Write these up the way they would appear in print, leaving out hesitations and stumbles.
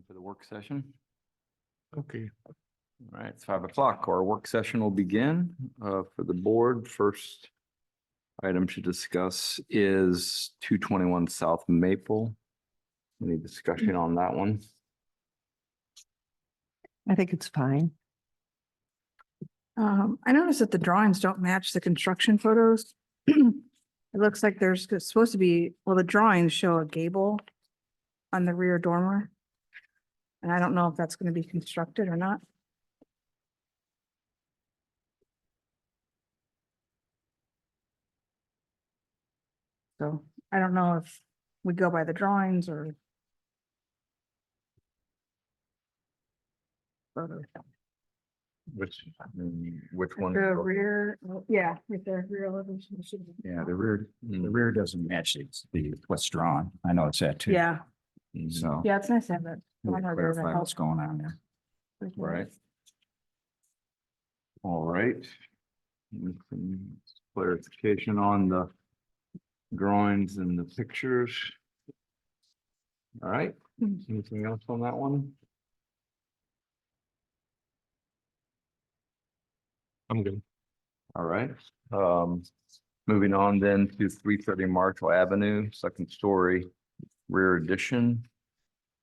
for the work session. Okay. All right, it's 5 o'clock. Our work session will begin for the board. First item to discuss is 221 South Maple. Any discussion on that one? I think it's fine. I noticed that the drawings don't match the construction photos. It looks like there's supposed to be, well, the drawings show a gable on the rear dormer. And I don't know if that's going to be constructed or not. So I don't know if we go by the drawings or. Photos. Which one? The rear, yeah, right there, rear elevation. Yeah, the rear doesn't match what's drawn. I know it's that too. Yeah, So. yeah, it's nice to have that. we'll on there to clarify help. what's going on there. Right. All right. Some clarification on the drawings and the pictures. All right, anything else on that one? I'm good. All right, moving on then to 330 Marshall Avenue, second story rear addition.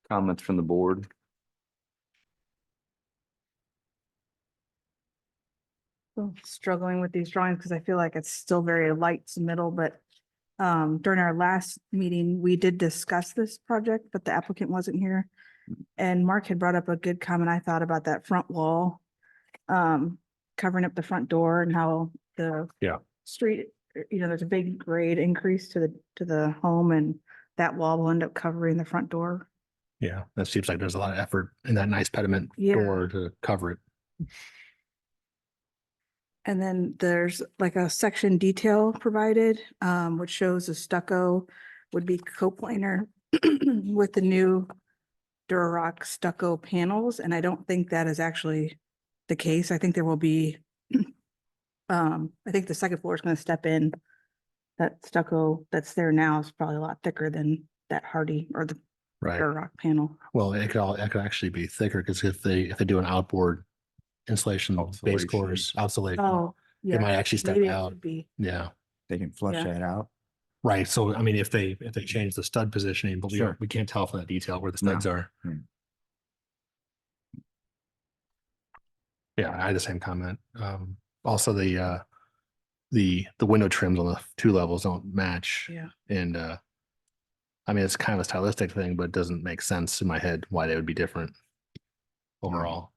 Comments from the board? Still struggling with these drawings because I feel like it's still very light submittal, but during our last meeting, we did discuss this project, but the applicant wasn't here. And Mark had brought up a good comment, I thought, about that front wall, covering up the front door and how the street, there's a big grade increase to the home, and that wall will end up covering the front door. Yeah, that seems like there's a lot of effort in that nice pediment Yeah. door to cover it. And then there's like a section detail provided, which shows the stucco would be coplanar with the new Durarock stucco panels. And I don't think that is actually the case. I think there will be, I think the second floor is going to step in. That stucco that's there now is probably a lot thicker than that Hardy or the Right. Durarock panel. Well, it could actually be thicker because if they do an outboard insulation base Outsolation. course, outsolation, Oh, it yeah. might actually step Maybe it out. could be. Yeah. They can flush Yeah. that out. Right. So, I mean, if they change the stud positioning, but Sure. we can't tell from that detail where the No. studs are. Hmm. Yeah, I had the same comment. Also the window trims on the two levels don't match. Yeah. And I mean, it's kind of a stylistic thing, but it doesn't make sense in my head why they would be different overall.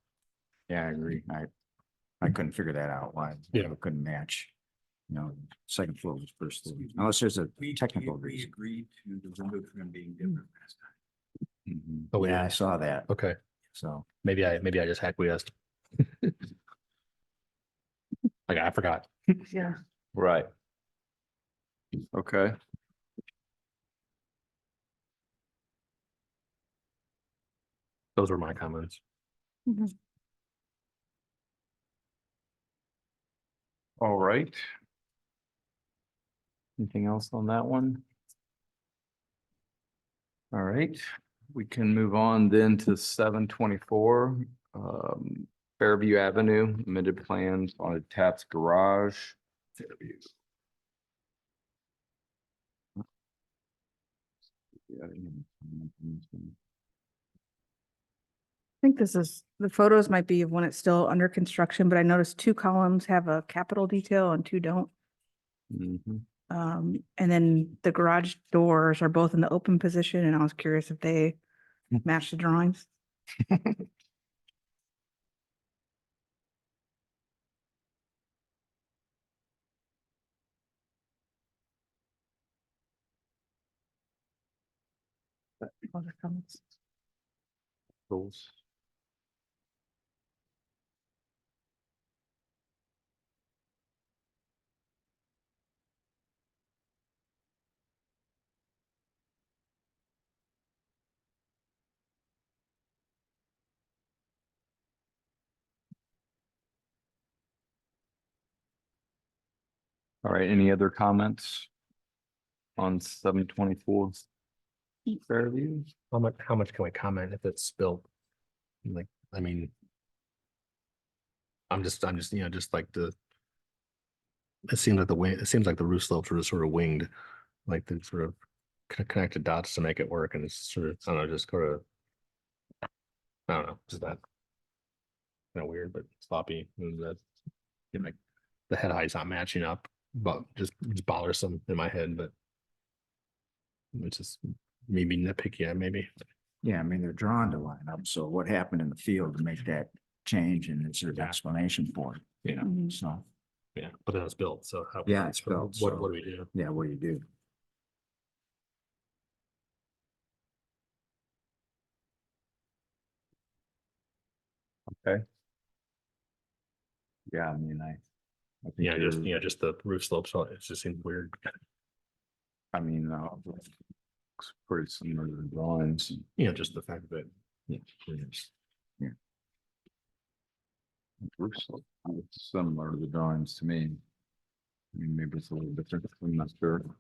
Yeah, I agree. I couldn't figure that out, why Yeah. it couldn't match. Second floor was first floor, unless there's a technical We reason. agreed to the window trim being different last time. Mhm. Oh, Yeah, I saw that, Okay. so. Maybe I just acquiesced. Like I forgot. Yeah. Right. Okay. Those were my comments. Mhm. All right. Anything else on that one? All right, we can move on then to 724 Fairview Avenue, amended plans on a attached garage. Fairview. Yeah, I think the photos might be of when it's still under construction, but I noticed 2 columns have a capital detail and 2 don't. mhm. And then the garage doors are both in the open position, and I was curious if they match the drawings. Other comments? Those. All right, any other comments on 724? Fairview. How much can we comment if it's built? Like, I mean. I'm just, just like it seems like it seems like the roof slopes are sort of winged, like the sort of connected dots to make it work. And it's sort of, I don't know, just sort of, I don't know, just that kind of weird, but sloppy. And that, like the head height's not matching up, but just it's bothersome in my head, but it's just maybe nitpicky, yeah, maybe. Yeah, I mean, they're drawn to line up. So what happened in the field to make that change, and it's an explanation for it, you know, Mhm. so, Yeah, but then it's built, so how? Yeah, it's built, What so- do we do? yeah, what do you do? Yeah, I mean, I think Yeah, you're- just the roof slopes, so it just seems weird. I mean, looks pretty similar to the drawings. Just the fact that. Yeah. Roof slope, it's similar to the drawings to me. I mean, maybe it's a little different from Mr.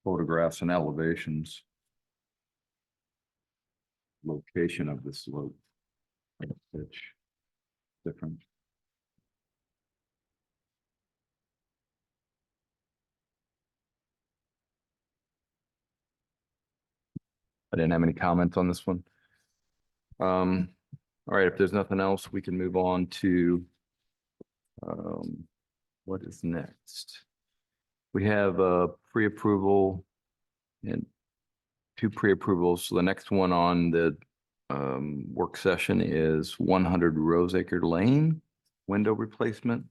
Photographs and elevations. Location of the slope. Pitch. Different. I didn't have any comments on this one. All right, if there's nothing else, we can move on to what is next? We have a pre-approval and two pre-approvals. So the next one on the work session is 100 Roseacre Lane window replacement.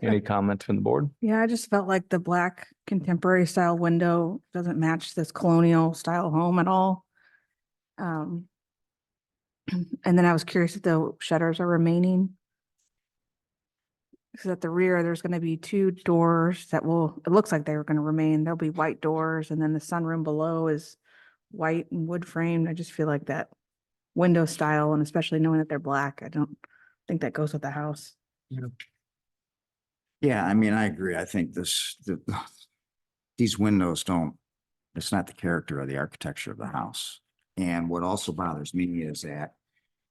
Any comments from the board? Yeah, I just felt like the black contemporary style window doesn't match this colonial style home at all. And then I was curious if the shutters are remaining. Because at the rear, there's going to be two doors that it looks like they were going to remain. There'll be white doors, and then the sunroom below is white and wood framed. I just feel like that window style, and especially knowing that they're black, I don't think that goes with the house. Yeah, I mean, I agree. I think these windows it's not the character of the architecture of the house. And what also bothers me is that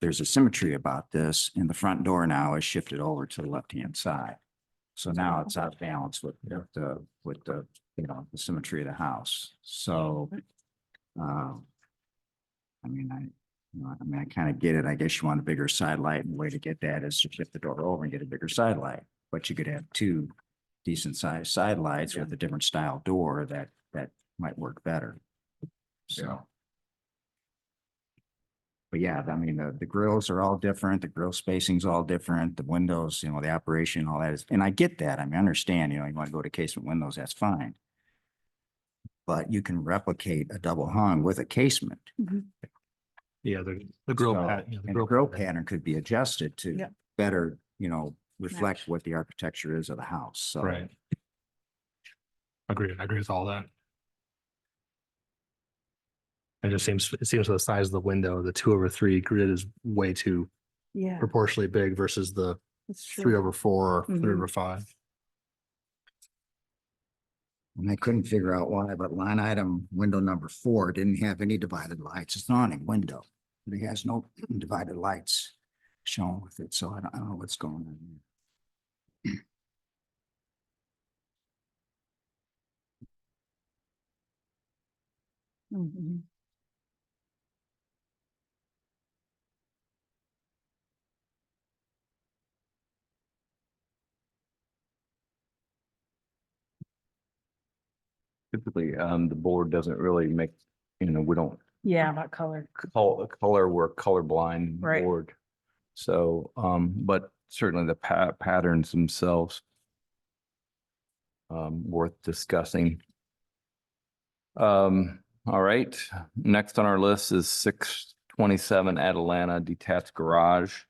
there's a symmetry about this, and the front door now is shifted over to the left-hand side. So now it's out of balance with the, the symmetry of the house. So, I mean, I kind of get it. I guess you want a bigger side light, and the way to get that is to shift the door over and get a bigger side light. But you could have two decent sized side lights with a different style door that might work better. So. But yeah, I mean, the grills are all different, the grill spacing's all different, the windows, the operation, all that is, and I get that. I mean, I understand, you want to go to casement windows, that's fine. But you can replicate a double hung with a casement. Yeah, the grill So, pat. and the grill pattern could be adjusted to Yep. better, reflect Match. what the architecture is of the house, so. Right. Agreed. I agree with all that. It seems for the size of the window, the 2/3 grid is way too Yeah, proportionally big versus the that's true. 3/4 or Mhm. 3/5. And I couldn't figure out why, but line item window number 4 didn't have any divided lights. It's an awning window, but it has no divided lights shown with it, so I don't know what's going on. Mhm. Typically, the board doesn't really make, we don't Yeah, about color. color, we're colorblind Right. board. So, but certainly the patterns themselves worth discussing. All right, next on our list is 627 Atalanta detached garage.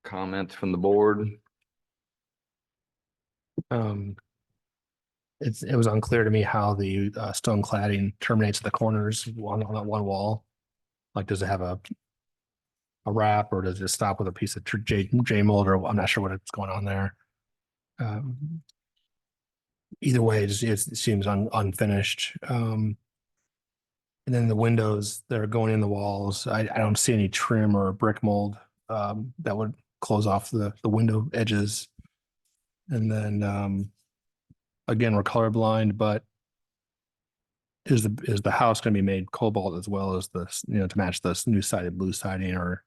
Comments from the board? It was unclear to me how the stone cladding terminates at the corners on that one wall. Like, does it have a wrap, or does it stop with a piece of J mold, or I'm not sure what's going on there. Either way, it seems unfinished. And then the windows that are going in the walls, I don't see any trim or brick mold that would close off the window edges. And then again, we're colorblind, but is the house going to be made cobalt as well as to match this new sided blue siding, or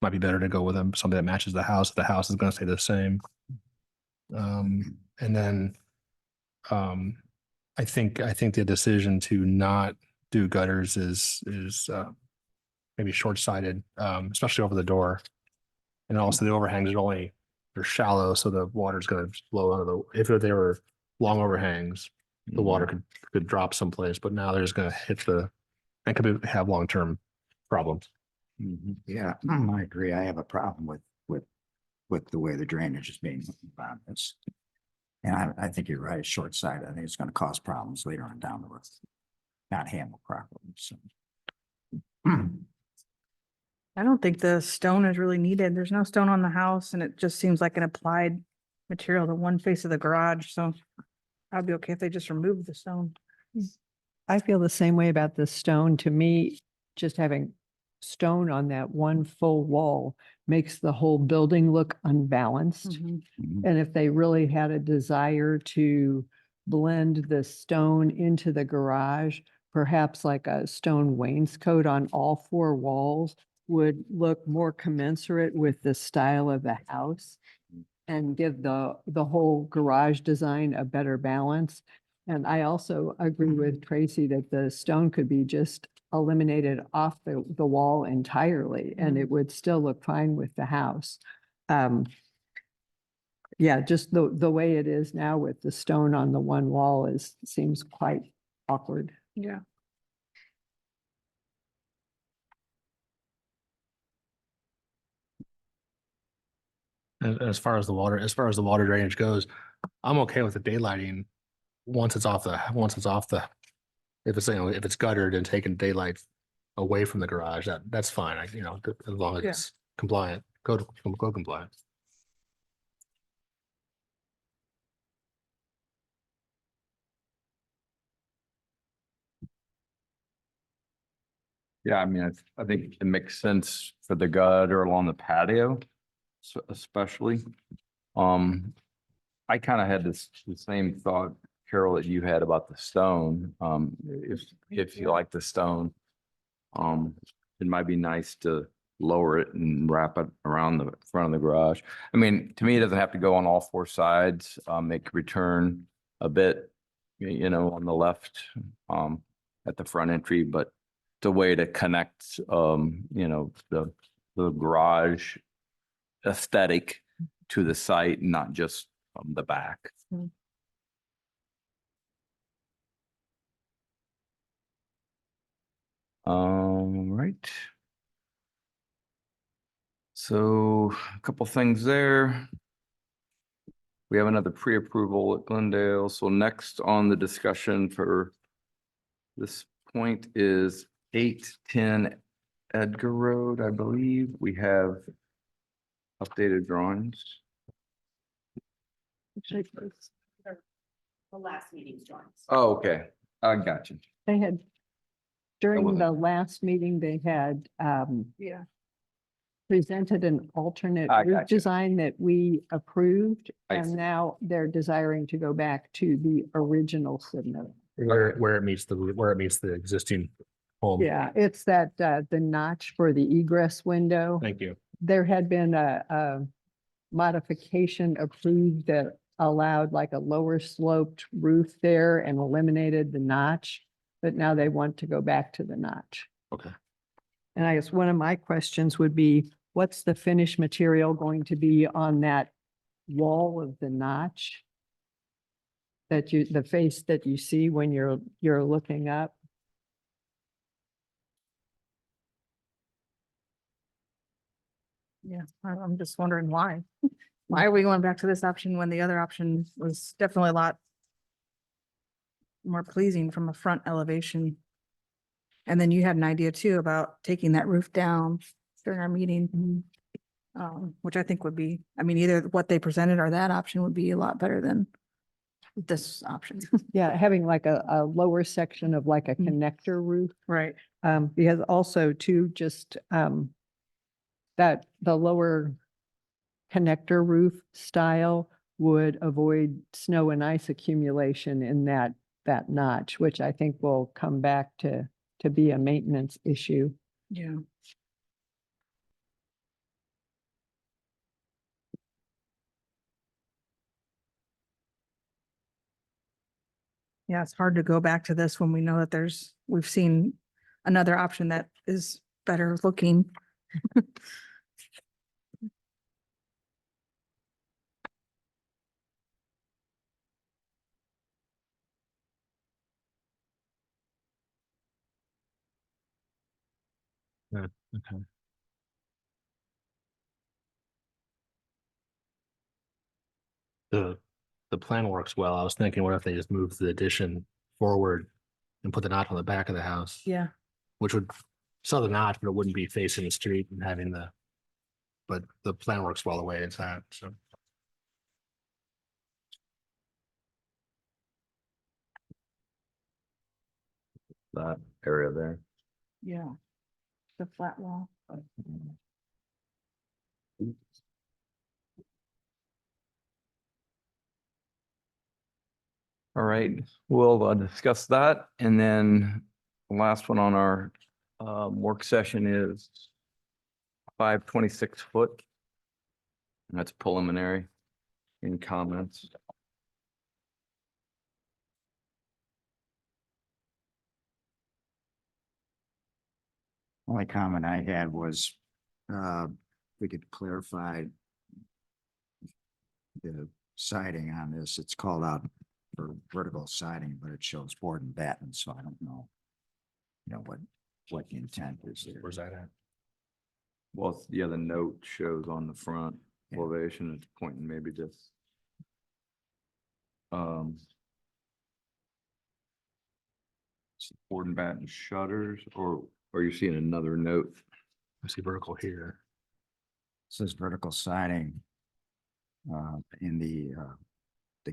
might be better to go with something that matches the house if the house is going to stay the same. And then I think the decision to not do gutters is maybe short-sighted, especially over the door. And also the overhangs they're shallow, so the water's gonna flow out of if they were long overhangs, the water could drop someplace, but now they're just gonna hit and could have long-term problems. Yeah, I agree. I have a problem with the way the drainage is being done. And I think you're right, short-sighted. I think it's gonna cause problems later on down the road. Not handled properly, so. I don't think the stone is really needed. There's no stone on the house and it just seems like an applied material to one face of the garage, so I'd be okay if they just remove the stone. I feel the same way about the stone. To me, just having stone on that one full wall makes the whole building look unbalanced. Mhm. And if they really had a desire to blend the stone into the garage, perhaps like a stone wainscot on all four walls would look more commensurate with the style of the house and give the whole garage design a better balance. And I also agree with Tracy that the stone could be just eliminated off the wall entirely, and it would still look fine with the house. Yeah, just the way it is now with the stone on the one wall seems quite awkward. Yeah. And as far as the water drainage goes, I'm okay with the daylighting once it's off the if it's guttered and taking daylight away from the garage, that's fine. As long as Yeah. it's compliant, code compliant. Yeah, I mean, I think it makes sense for the gutter along the patio, especially. I kind of had the same thought, Carol, that you had about the stone. If you like the stone, it might be nice to lower it and wrap it around the front of the garage. I mean, to me, it doesn't have to go on all four sides. It could return a bit, on the left, at the front entry, but it's a way to connect, the garage aesthetic to the site, not just from the back. Right. So a couple things there. We have another pre-approval at Glendale. So next on the discussion for this point is 810 Edgar Road, I believe. We have updated drawings. The last meeting's drawings. Oh, okay. I got you. They had, during wasn't- the last meeting, they had Yeah. presented an alternate I roof gotcha. design that we approved. I And see. now they're desiring to go back to the original submit. Where it meets the existing home. Yeah, it's that, the notch for the egress window. Thank you. There had been a modification approved that allowed like a lower sloped roof there and eliminated the notch. But now they want to go back to the notch. Okay. And I guess one of my questions would be, what's the finish material going to be on that wall of the notch? The face that you see when you're looking up? Yeah, I'm just wondering why. why are we going back to this option when the other option was definitely a lot more pleasing from a front elevation? And then you had an idea too about taking that roof down during our meeting. Which I think would be, I mean, either what they presented or that option would be a lot better than this option. Yeah, having like a lower section of like a Mm. connector roof. Right. Because also too, just, that the lower connector roof style would avoid snow and ice accumulation in that notch, which I think will come back to be a maintenance issue. Yeah. Yeah, it's hard to go back to this when we know that we've seen another option that is better looking. Okay. The plan works well. I was thinking, what if they just moved the addition forward and put the notch on the back of the house? Yeah. Which would sell the notch, but it wouldn't be facing the street and having but the plan works well the way it's at, so. That area there. Yeah. The flat wall. All right, we'll discuss that. And then the last one on our work session is 526 foot. That's preliminary in comments. Only comment I had was, we could clarify the siding on this. It's called out for vertical siding, but it shows board and batten, so I don't know. What the intent is there. Where's that at? Well, yeah, the note shows on the front Yeah. elevation, it's pointing maybe just. Board and batten shutters, or are you seeing another note? I see vertical here. Says vertical siding in the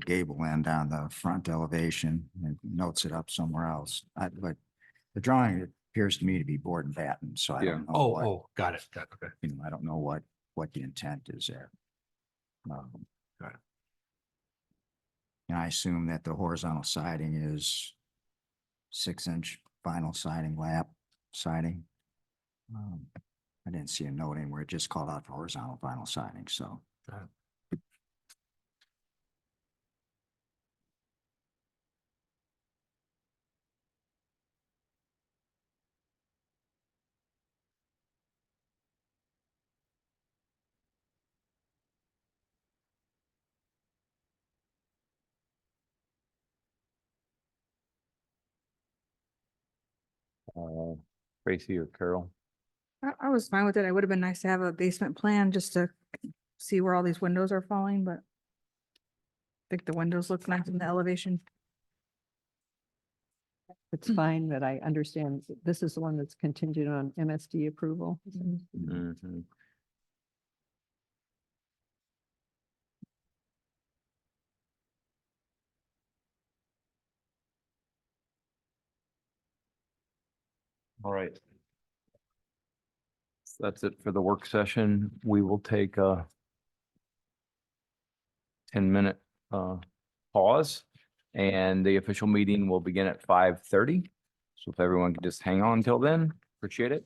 gable end on the front elevation, and notes it up somewhere else. But the drawing appears to me to be board and batten, so I Yeah. don't know Oh, what, oh, got it. Okay. I don't know what the intent is there. Got it. And I assume that the horizontal siding is 6-inch vinyl siding, lap siding. I didn't see a note anywhere. It just called out for horizontal vinyl siding, so. Got it. Tracy or Carol? I was fine with it. It would have been nice to have a basement plan just to see where all these windows are falling, but I think the windows look nice in the elevation. It's fine, but I understand this is the one that's contingent on MSD approval. Mhm. All right. That's it for the work session. We will take a 10-minute pause, and the official meeting will begin at 5:30. So if everyone could just hang on until then, appreciate it.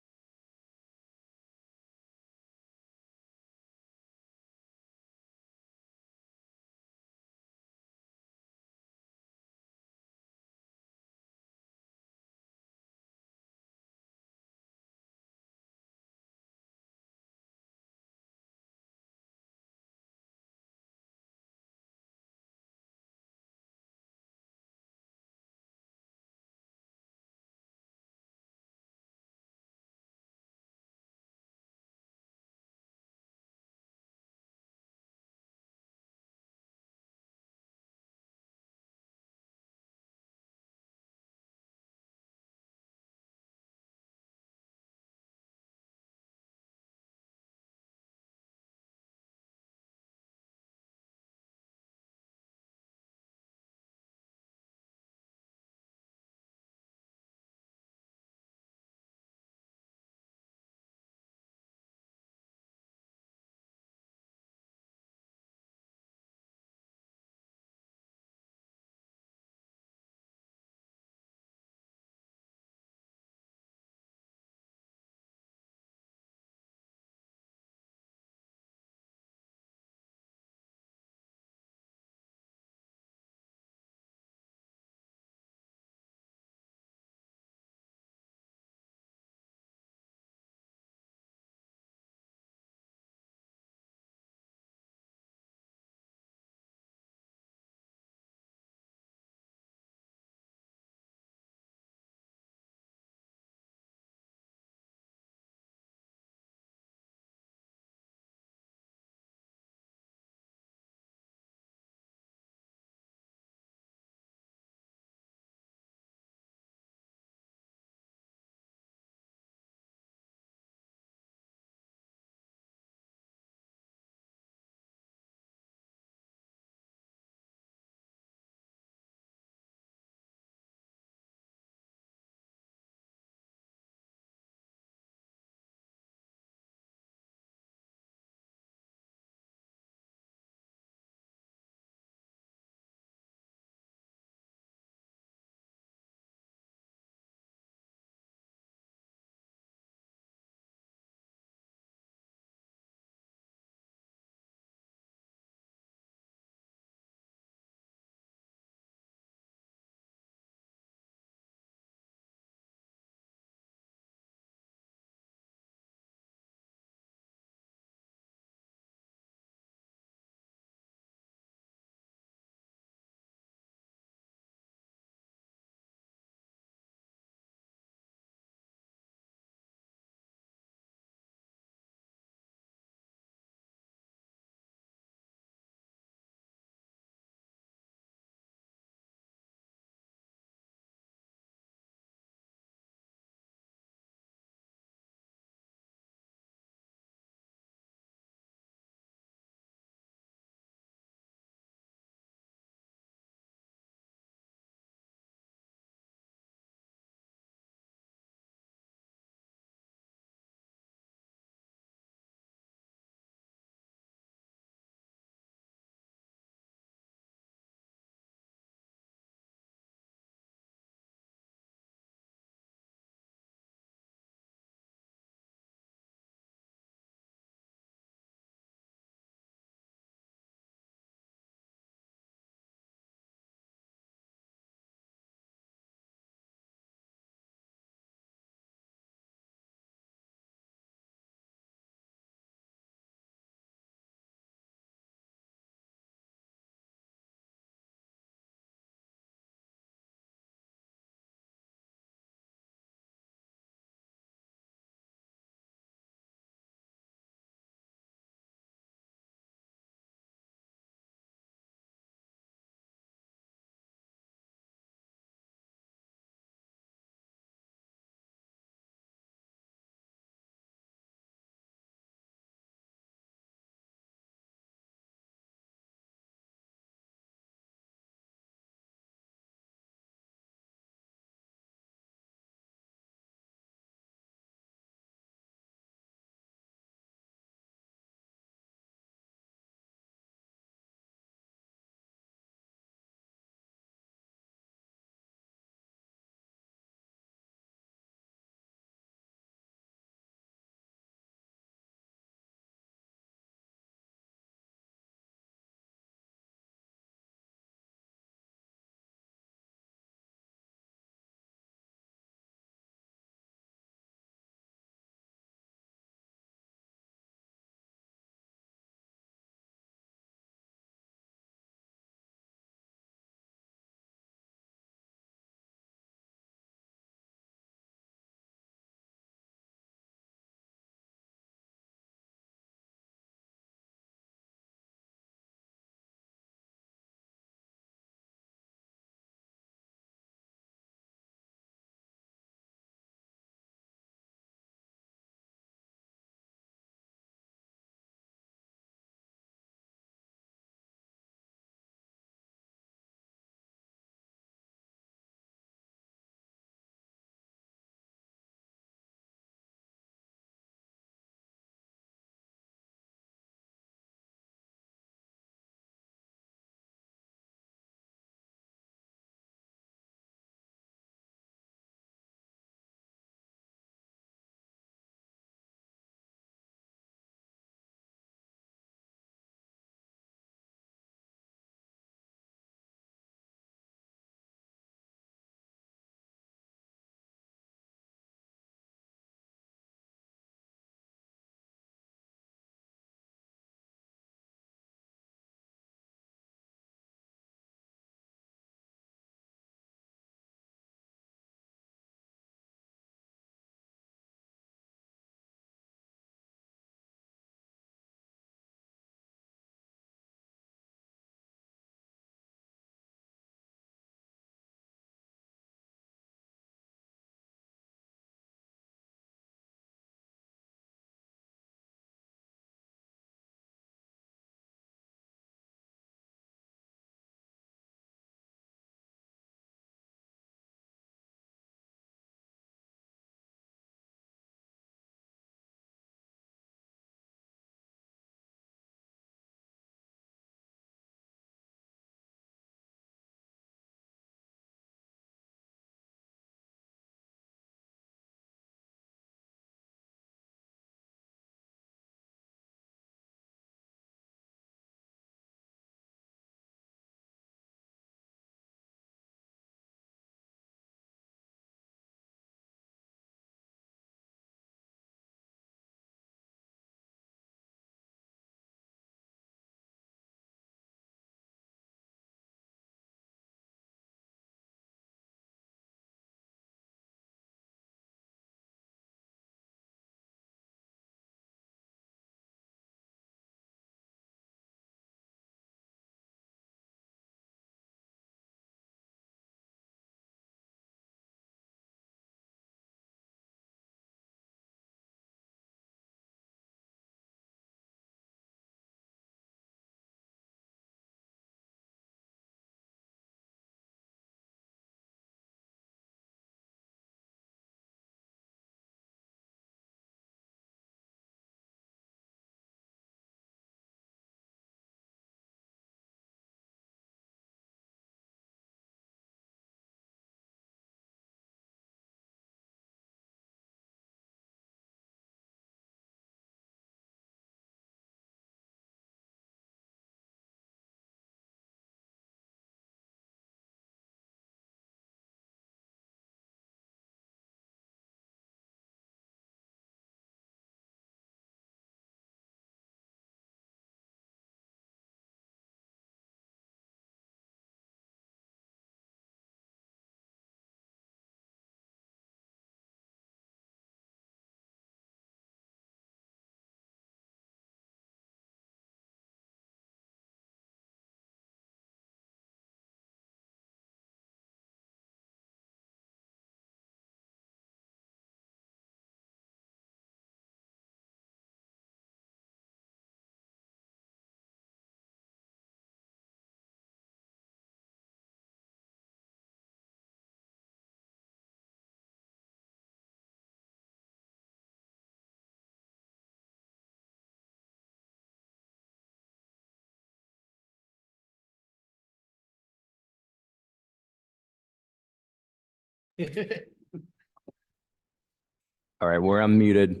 All right, we're unmuted.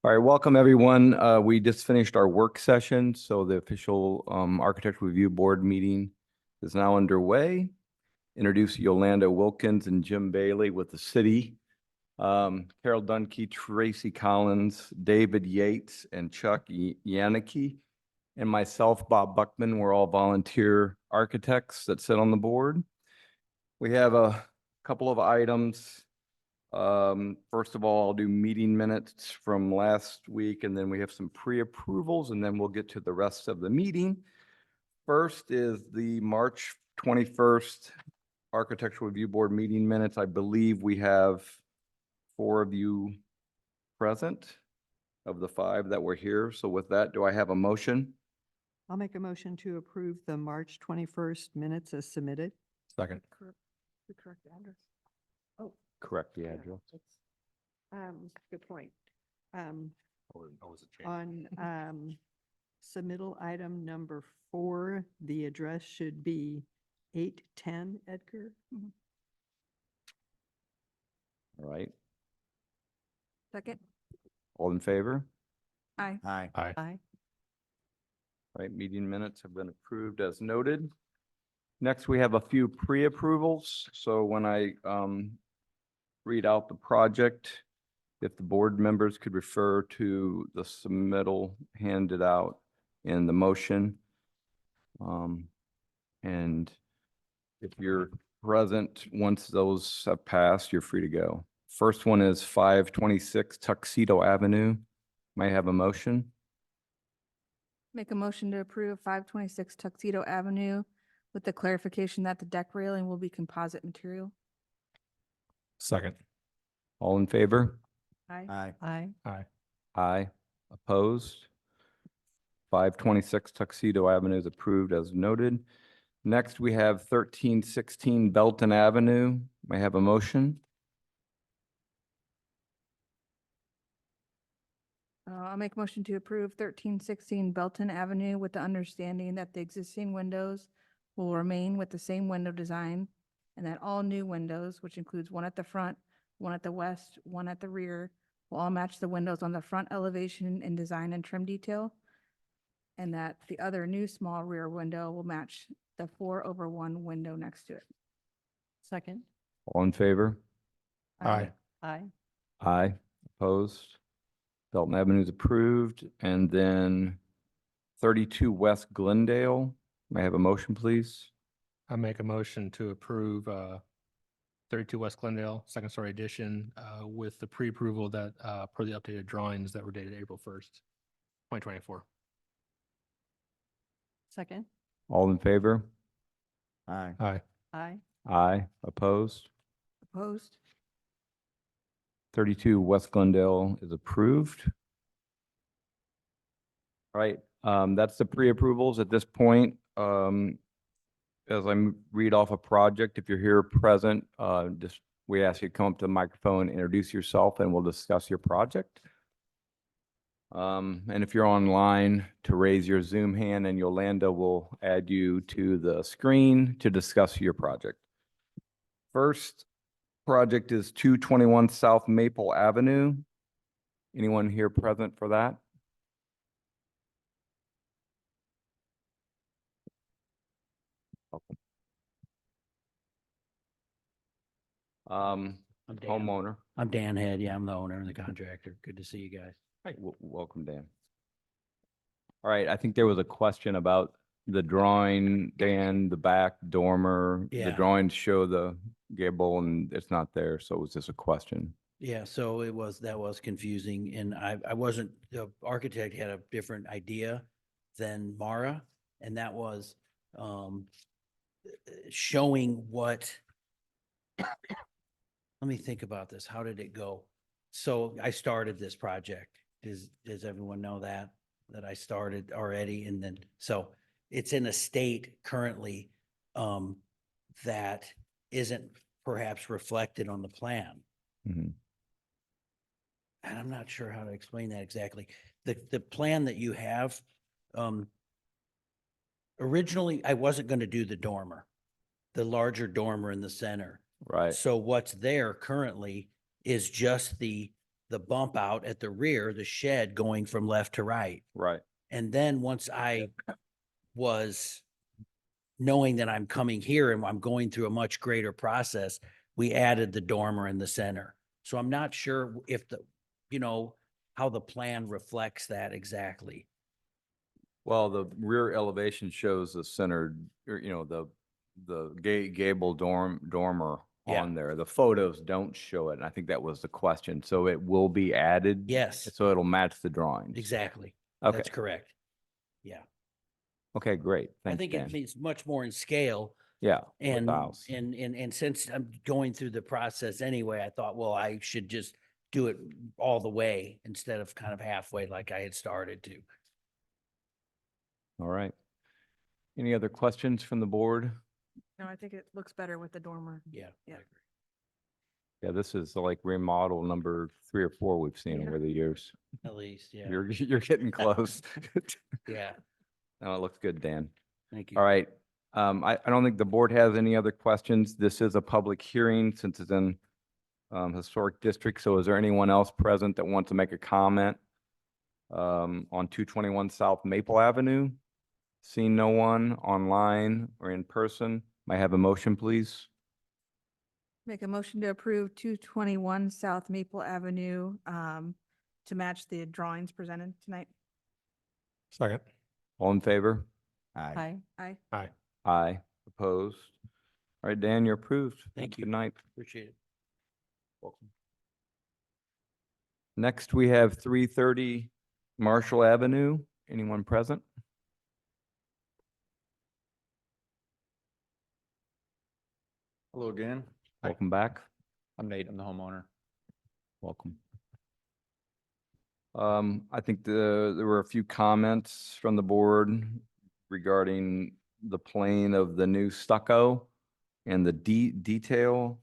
All right, welcome everyone. We just finished our work session, so the official Architectural Review Board meeting is now underway. Introduce Yolanda Wilkins and Jim Bailey with the city. Carol Dunkey, Tracy Collins, David Yates, and Chuck Yannicki, and myself, Bob Buckman. We're all volunteer architects that sit on the board. We have a couple of items. First of all, I'll do meeting minutes from last week, and then we have some pre-approvals, and then we'll get to the rest of the meeting. First is the March 21st Architectural Review Board meeting minutes. I believe we have 4 of you present of the 5 that were here. So with that, do I have a motion? I'll make a motion to approve the March 21st minutes as submitted. Second. The correct address. Correct the Yeah, address. Good point. On submittal item number 4, the address should be 810 Edgar. All right, Second? all in favor? Aye. Aye. Aye. Aye. All right, meeting minutes have been approved as noted. Next, we have a few pre-approvals. So when I read out the project, if the board members could refer to the submittal handed out in the motion. And if you're present, once those have passed, you're free to go. First one is 526 Tuxedo Avenue. May I have a motion? Make a motion to approve 526 Tuxedo Avenue with the clarification that the deck railing will be composite material. Second. All in favor? Aye. Aye. Aye. Aye. Aye. Opposed? 526 Tuxedo Avenue is approved as noted. Next, we have 1316 Belton Avenue. May I have a motion? I'll make a motion to approve 1316 Belton Avenue with the understanding that the existing windows will remain with the same window design and that all new windows, which includes one at the front, one at the west, one at the rear, will all match the windows on the front elevation in design and trim detail. And that the other new small rear window will match the 4/1 window next to it. Second. All in favor? Aye. Aye. Aye. Opposed? Belton Avenue is approved. And then 32 West Glendale. May I have a motion, please? I make a motion to approve 32 West Glendale, second story addition, with the pre-approval that per the updated drawings that were dated April 1st, 2024. Second. All in favor? Aye. Aye. Aye. Aye. Opposed? Opposed? 32 West Glendale is approved. All right, that's the pre-approvals at this point. As I read off a project, if you're here present, just we ask you to come up to the microphone, introduce yourself, and we'll discuss your project. And if you're online, to raise your Zoom hand, and Yolanda will add you to the screen to discuss your project. First project is 221 South Maple Avenue. Anyone here present for that? I'm Dan. Homeowner. I'm Dan Head. Yeah, I'm the owner and the contractor. Good to see you guys. Welcome, Dan. All right, I think there was a question about the drawing, Dan, the back dormer. The Yeah. drawings show the gable and it's not there, so it was just a question. Yeah, so that was confusing and I wasn't, the architect had a different idea than Mara. And that was showing what, let me think about this. How did it go? So I started this project. Does everyone know that I started already? And then, so it's in a state currently that isn't perhaps reflected on the plan. Mhm. And I'm not sure how to explain that exactly. The plan that you have, originally, I wasn't going to do the dormer, the larger dormer in the center. Right, So what's there currently is just the bump out at the rear, the shed going from left to right. right. And then once I was knowing that I'm coming here and I'm going through a much greater process, we added the dormer in the center. So I'm not sure if how the plan reflects that exactly. Well, the rear elevation shows the centered, or, the gable dormer Yeah. on there. The photos don't show it, and I think that was the question. So it will be added? Yes, So it'll match the drawings? exactly. Okay, That's correct. Yeah. okay, great. I Thanks, think Dan. it means much more in scale. Yeah. with And, the house. and since I'm going through the process anyway, I thought, well, I should just do it all the way instead of kind of halfway like I had started to. All right. Any other questions from the board? No, I think it looks better with the dormer. Yeah. Yeah. I agree. Yeah, this is like remodel number 3 or 4 we've seen Yeah. over the years. At least, yeah. You're getting close. Yeah. No, it looks good, Dan. Thank you. All right. I don't think the board has any other questions. This is a public hearing since it's in historic district. So is there anyone else present that wants to make a comment on 221 South Maple Avenue? Seeing no one online or in person, may I have a motion, please? Make a motion to approve 221 South Maple Avenue to match the drawings presented tonight. Second. All in favor? Aye. Aye. Aye. Aye. Opposed? All right, Dan, you're approved. Thank you. Good night. Appreciate it. Welcome. Next, we have 330 Marshall Avenue. Anyone present? Hello again. Hi. Welcome back. I'm Nate. I'm the homeowner. Welcome. I think there were a few comments from the board regarding the plane of the new stucco and the detail.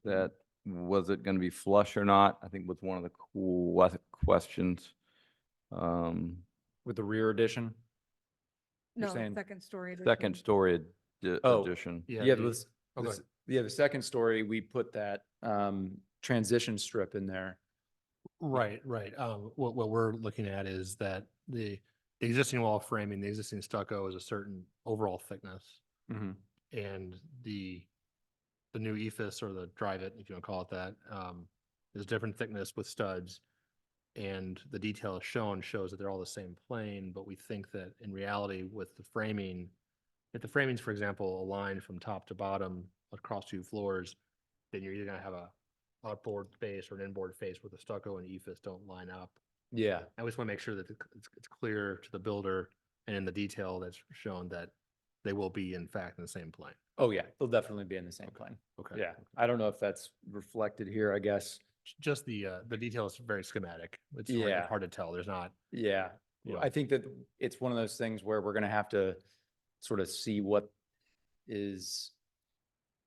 That, was it going to be flush or not? I think was one of the cool questions. With the rear addition. You're No, saying second story. Second story Oh. addition. Yeah. Yeah, the- this, oh, go this- ahead. yeah, the second story, we put that transition strip in there. Right, right. What we're looking at is that the existing wall framing, the existing stucco is a certain overall thickness. Mhm. And the new ephes or the drive it, if you want to call it that, is different thickness with studs. And the detail shown shows that they're all the same plane, but we think that in reality with the framing, if the framing's, for example, aligned from top to bottom across 2 floors, then you're either gonna have a outboard face or an inboard face where the stucco and ephes don't line up. Yeah, I just want to make sure that it's clear to the builder and in the detail that's shown that they will be in fact in the same plane. oh yeah, they'll definitely be in the same plane. Okay. Yeah, I don't know if that's reflected here, I guess. Just the detail is very schematic. It's Yeah. hard to tell. There's not, Yeah, Yeah. I think that it's one of those things where we're gonna have to sort of see what is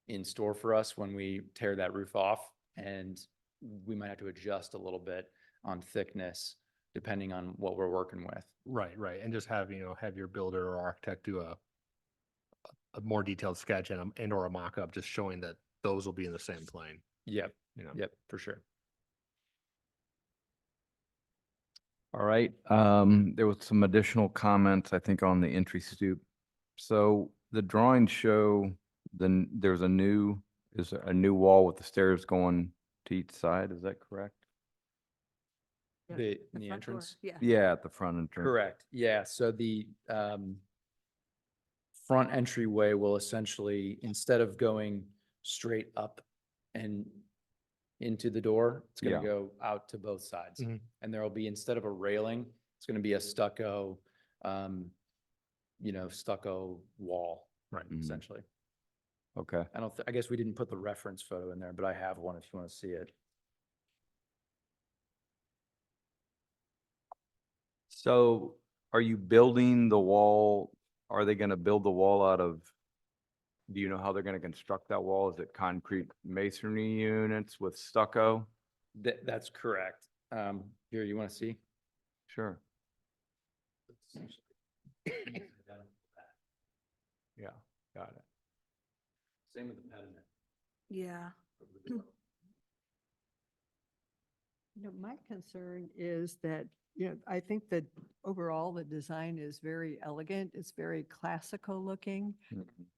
in store for us when we tear that roof off. And we might have to adjust a little bit on thickness depending on what we're working with. right. And just have, have your builder or architect do a more detailed sketch and or a mock-up just showing that those will be in the same plane, Yep, you know? yep, for sure. All right, there was some additional comments, I think, on the entry stoop. So the drawings show there's a new wall with the stairs going to each side, is that correct? Yeah, The, the the front door, entrance? Yeah. Yeah, at the front entrance. Correct, yeah, so the front entryway will essentially, instead of going straight up and into the door, it's gonna Yeah. go out to both sides. Mhm. And there'll be, instead of a railing, it's gonna be a stucco, stucco wall, Right. Mhm. essentially. Okay, I guess we didn't put the reference photo in there, but I have one if you want to see it. so are you building the wall? Are they gonna build the wall out of, do you know how they're gonna construct that wall? Is it concrete masonry units with stucco? That's correct. Here, you want to see? Sure. Yeah, got it. Same with the pediment. Yeah. My concern is that, I think that overall the design is very elegant. It's very classical looking.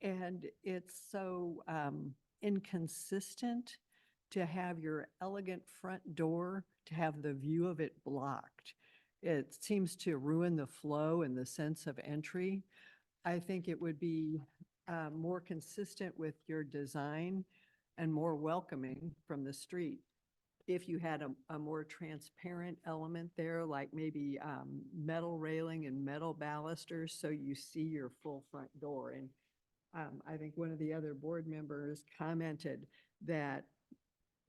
And it's so inconsistent to have your elegant front door, to have the view of it blocked. It seems to ruin the flow and the sense of entry. I think it would be more consistent with your design and more welcoming from the street if you had a more transparent element there, like maybe metal railing and metal balusters, so you see your full front door. And I think one of the other board members commented that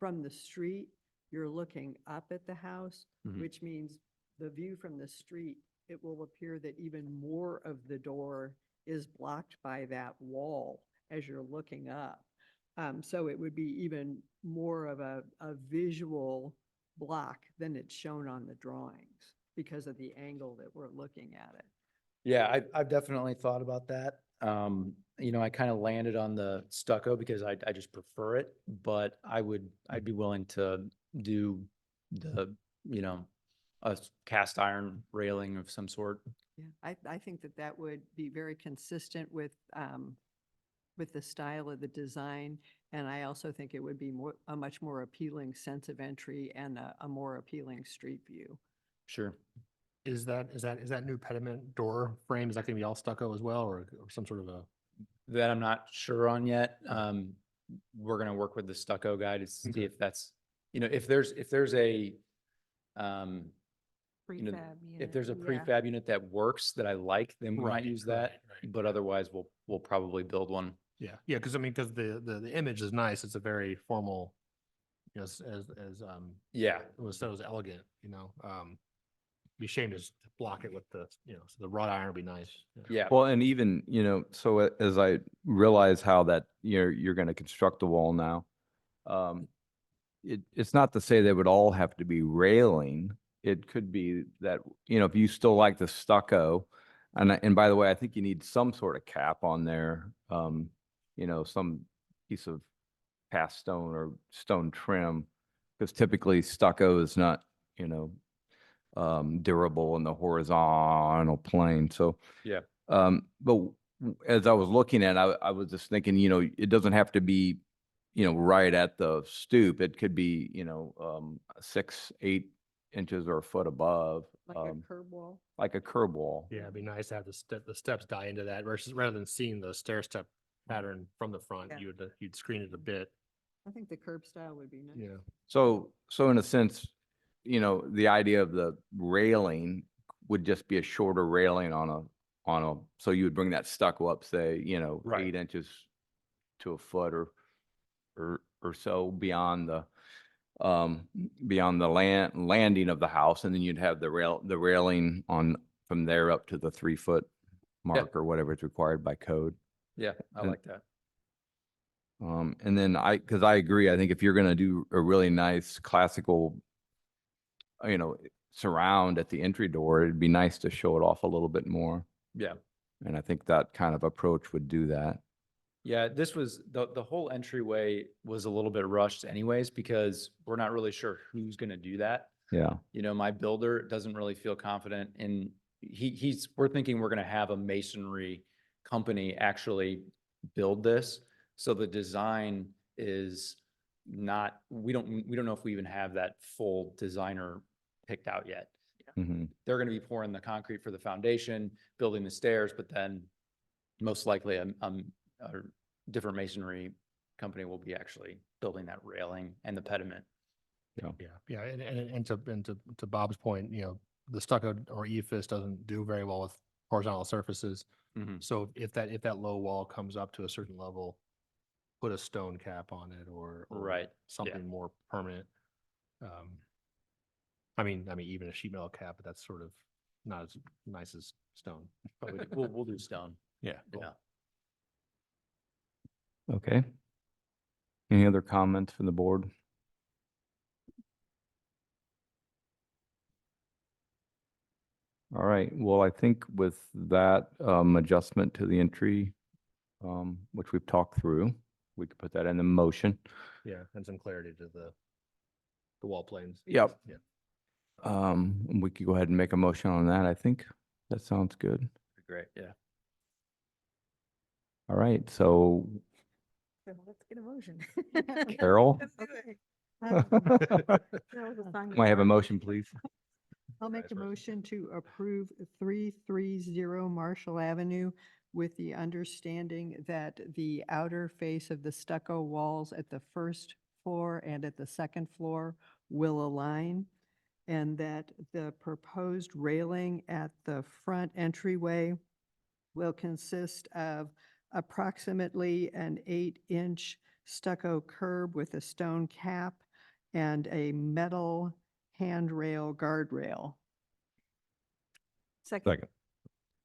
from the street, you're looking up at the house, Mhm. which means the view from the street, it will appear that even more of the door is blocked by that wall as you're looking up. So it would be even more of a visual block than it's shown on the drawings because of the angle that we're looking at it. Yeah, I've definitely thought about that. I kind of landed on the stucco because I just prefer it, but I'd be willing to do the, a cast iron railing of some sort. Yeah, I think that that would be very consistent with the style of the design. And I also think it would be a much more appealing sense of entry and a more appealing street view. Sure. Is that new pediment door frame, is that gonna be all stucco as well, or some sort of a? That I'm not sure on yet. We're gonna work with the stucco guy to see Okay. if that's, if there's a, Prefab if there's a unit. prefab unit that works that I like, then we might Right, use that. right. But otherwise, we'll probably build one. Yeah, because the image is nice, it's a very formal, as Yeah, it was elegant, be a shame to just block it with the, so the wrought iron would be nice. yeah. Well, and even, so as I realize how that you're going to construct the wall now, it's not to say they would all have to be railing. It could be that, if you still like the stucco, and by the way, I think you need some sort of cap on there, some piece of cast stone or stone trim, because typically stucco is not, durable in the horizontal plane. So, Yeah. but as I was looking at, I was just thinking, it doesn't have to be, right at the stoop. It could be, 6, 8 inches or a foot above, Like a curb wall. like a curb wall. Yeah, it'd be nice to have the steps die into that versus rather than seeing the stair step pattern from the front, Yeah. you'd screen it a bit. I think the curb style would be nice. Yeah. So in a sense, the idea of the railing would just be a shorter railing so you would bring that stucco up, say, Right. 8 inches to a foot or so beyond the landing of the house, and then you'd have the railing on from there up to the 3-foot mark or whatever is required by code. Yeah, I And- like that. And then because I agree, I think if you're gonna do a really nice classical, surround at the entry door, it'd be nice to show it off a little bit more. Yeah. And I think that kind of approach would do that. Yeah, this was, the whole entryway was a little bit rushed anyways, because we're not really sure who's gonna do that. Yeah. My builder doesn't really feel confident in, we're thinking we're gonna have a masonry company actually build this. So the design is not, we don't know if we even have that full designer picked out yet. Mhm. They're gonna be pouring the concrete for the foundation, building the stairs, but then most likely a different masonry company will be actually building that railing and the pediment. Yeah, and to Bob's point, the stucco or EFIS doesn't do very well with horizontal surfaces. Mhm. So if that low wall comes up to a certain level, put a stone cap on it or Right, yeah. something more permanent. I mean, even a sheet metal cap, but that's sort of not as nice as stone. But we'll do stone. Yeah. cool. Yeah. Okay. Any other comments from the board? All right, well, I think with that adjustment to the entry, which we've talked through, we could put that in the motion. Yeah, and some clarity to the wall planes. Yep. Yeah. And we could go ahead and make a motion on that. I think that sounds good. Great, yeah. All right, so So let's get a motion. Carol? Let's do it. Might I have a motion, please? I'll make Vice a versa. motion to approve 330 Marshall Avenue with the understanding that the outer face of the stucco walls at the first floor and at the second floor will align, and that the proposed railing at the front entryway will consist of approximately an 8-inch stucco curb with a stone cap and a metal handrail guardrail. Second.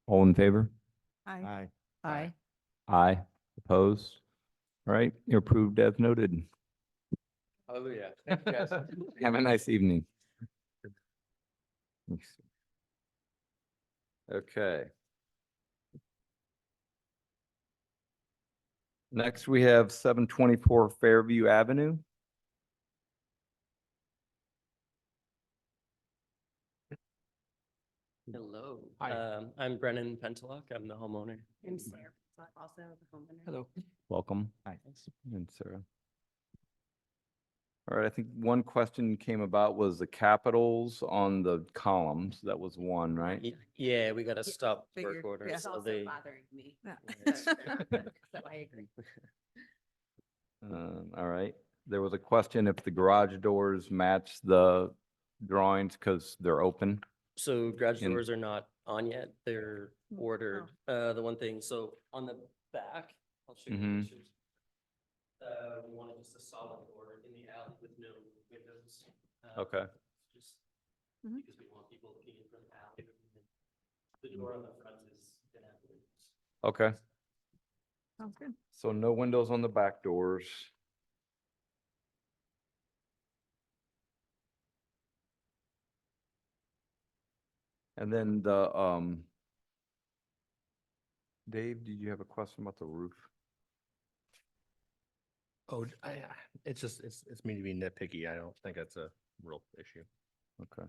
All in favor? Aye. Aye. Aye. Opposed? All right, you're approved as noted. Hallelujah. Thank you, guys. Have a nice evening. Okay. Next, we have 724 Fairview Avenue. Hello, Hi. I'm Brennan Pentelock. I'm the homeowner. And Sarah, also the homeowner. Hello. Welcome. Hi. And Sarah. All right, I think one question came about was the capitals on the columns. That was one, right? Yeah, we got a stop Figured, work order, yeah. It's so also they, bothering me. Yeah. So I agree. All right. There was a question if the garage doors match the drawings because they're open. so garage In- doors are not on yet. They're ordered. The one thing, so on the back, I'll show you Mhm. the pictures. We wanted just a solid door in the alley with no windows. Okay. Just Mhm. because we want people looking in from the alley. The door on the front is gonna have windows. Okay. Sounds good. So no windows on the back doors. And then Dave, did you have a question about the roof? Oh, it's just, it's me to be nitpicky. I don't think that's a real issue. Okay.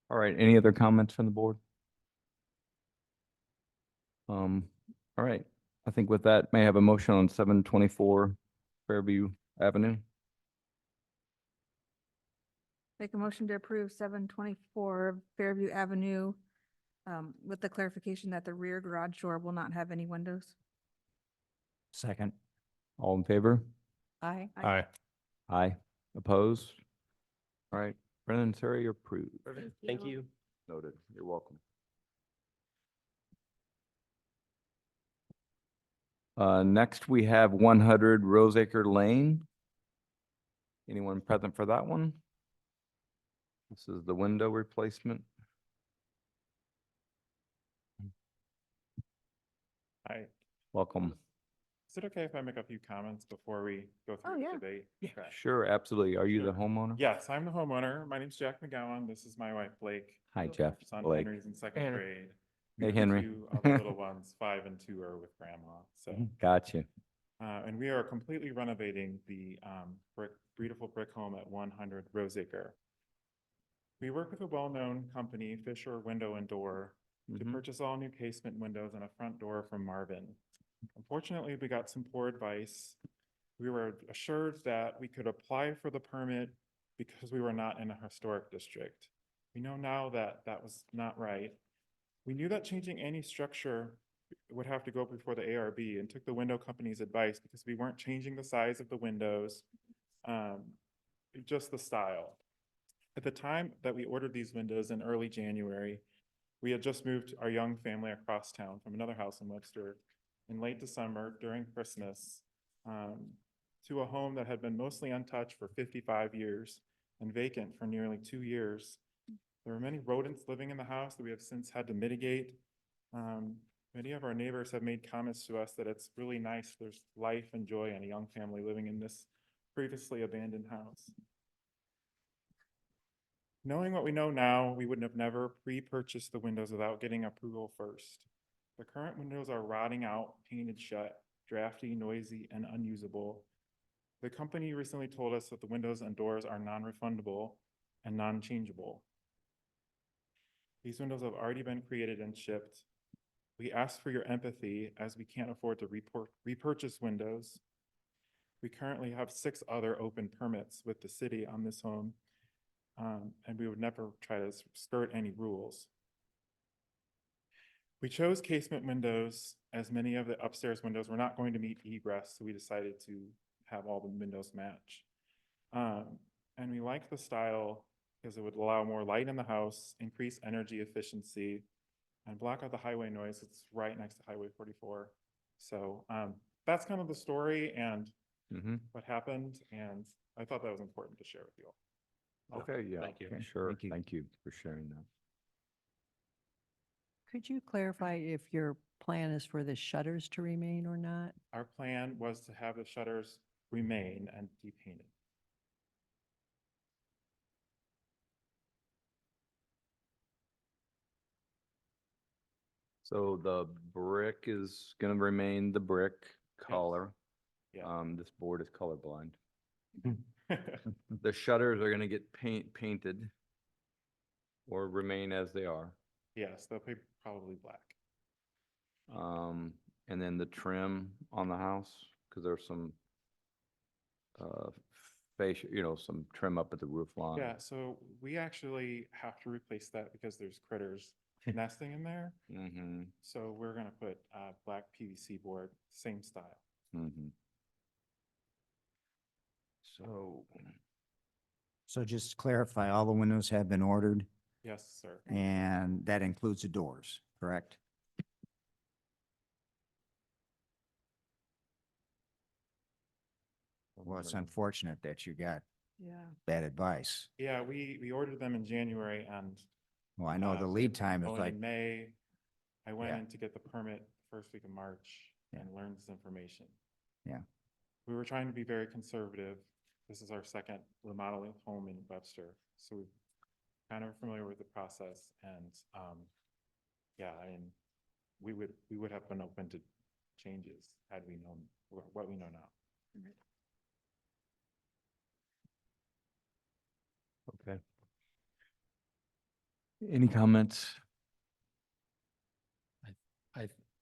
All right, any other comments from the board? All right, I think with that, may I have a motion on 724 Fairview Avenue? Make a motion to approve 724 Fairview Avenue, with the clarification that the rear garage door will not have any windows. Second. All in favor? Aye. Aye. Aye. Opposed? All right, Brennan and Sarah, you're approved. Perfect. Thank you. Noted. You're welcome. Next, we have 100 Roseacre Lane. Anyone present for that one? This is the window replacement. Hi, Welcome. is it okay if I make a few comments before we go Oh, through yeah. the debate? Okay. Sure, absolutely. Are you the Sure. homeowner? Yes, I'm the homeowner. My name's Jack McGowan. This is my wife Blake. Hi, Jeff. Son Blake. Henry's in second Henry. grade. We Hey, have Henry. Two of the little ones, 5 and 2 are with grandma, so. Gotcha. And we are completely renovating the beautiful brick home at 100 Roseacre. We work with a well-known company, Fisher Window and Door, to Mhm. purchase all new casement windows and a front door from Marvin. Unfortunately, we got some poor advice. We were assured that we could apply for the permit because we were not in a historic district. We know now that that was not right. We knew that changing any structure would have to go before the ARB and took the window company's advice because we weren't changing the size of the windows, just the style. At the time that we ordered these windows in early January, we had just moved our young family across town from another house in Webster in late December during Christmas, to a home that had been mostly untouched for 55 years and vacant for nearly 2 years. There were many rodents living in the house that we have since had to mitigate. Many of our neighbors have made comments to us that it's really nice. There's life and joy in a young family living in this previously abandoned house. Knowing what we know now, we would have never pre-purchased the windows without getting approval first. The current windows are rotting out, painted shut, drafty, noisy, and unusable. The company recently told us that the windows and doors are non-refundable and non-changeable. These windows have already been created and shipped. We ask for your empathy as we can't afford to repurchase windows. We currently have 6 other open permits with the city on this home, and we would never try to skirt any rules. We chose casement windows as many of the upstairs windows were not going to meet egress, so we decided to have all the windows match. And we like the style because it would allow more light in the house, increase energy efficiency, and block out the highway noise. It's right next to Highway 44. So that's kind of the story and Mhm. what happened, and I thought that was important to share with you all. Okay, yeah. Thank you. okay, Sure, Thank you. thank you for sharing that. Could you clarify if your plan is for the shutters to remain or not? Our plan was to have the shutters remain and be painted. So the brick is gonna remain the brick color. Yeah. This board is colorblind. The shutters are gonna get painted or remain as they are. Yes, they'll be probably black. And then the trim on the house, because there's some facial, some trim up at the roof line. Yeah, so we actually have to replace that because there's critters nesting in there. Mm-hmm, So we're gonna put black PVC board, same style. mm-hmm. So, So just to clarify, all the windows have been ordered Yes, sir. and that includes the doors, correct? Well, it's unfortunate that you got Yeah. bad advice. Yeah, we ordered them in January and Well, I know the Uh, lead time is going like, in May. I went Yeah. in to get the permit first week of March Yeah. and learned this information. Yeah. We were trying to be very conservative. This is our second remodeling home in Webster, so we're kind of familiar with the process and, yeah, I mean, we would have been open to changes had we known what we know now. okay. Any comments?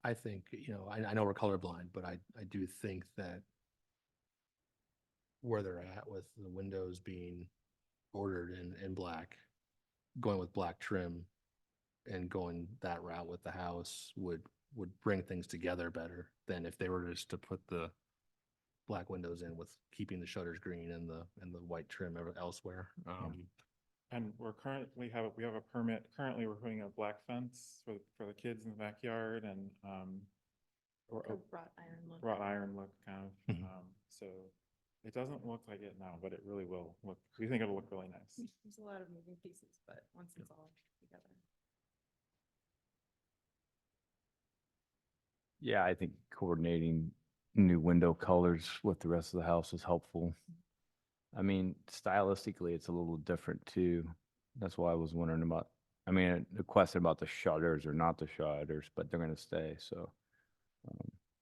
I think, I know we're colorblind, but I do think that where they're at with the windows being ordered in black, going with black trim and going that route with the house would bring things together better than if they were just to put the black windows in with keeping the shutters green and the white trim elsewhere. And we have a permit, currently we're putting a black fence for the kids in the backyard and, or a Wrought iron look. wrought iron look kind of, Mhm. so it doesn't look like it now, but it really will look, we think it'll look really nice. There's a lot of moving pieces, but once it's all together. Yeah, I think coordinating new window colors with the rest of the house is helpful. I mean, stylistically, it's a little different too. That's why I was wondering about, the question about the shutters or not the shutters, but they're gonna stay, so.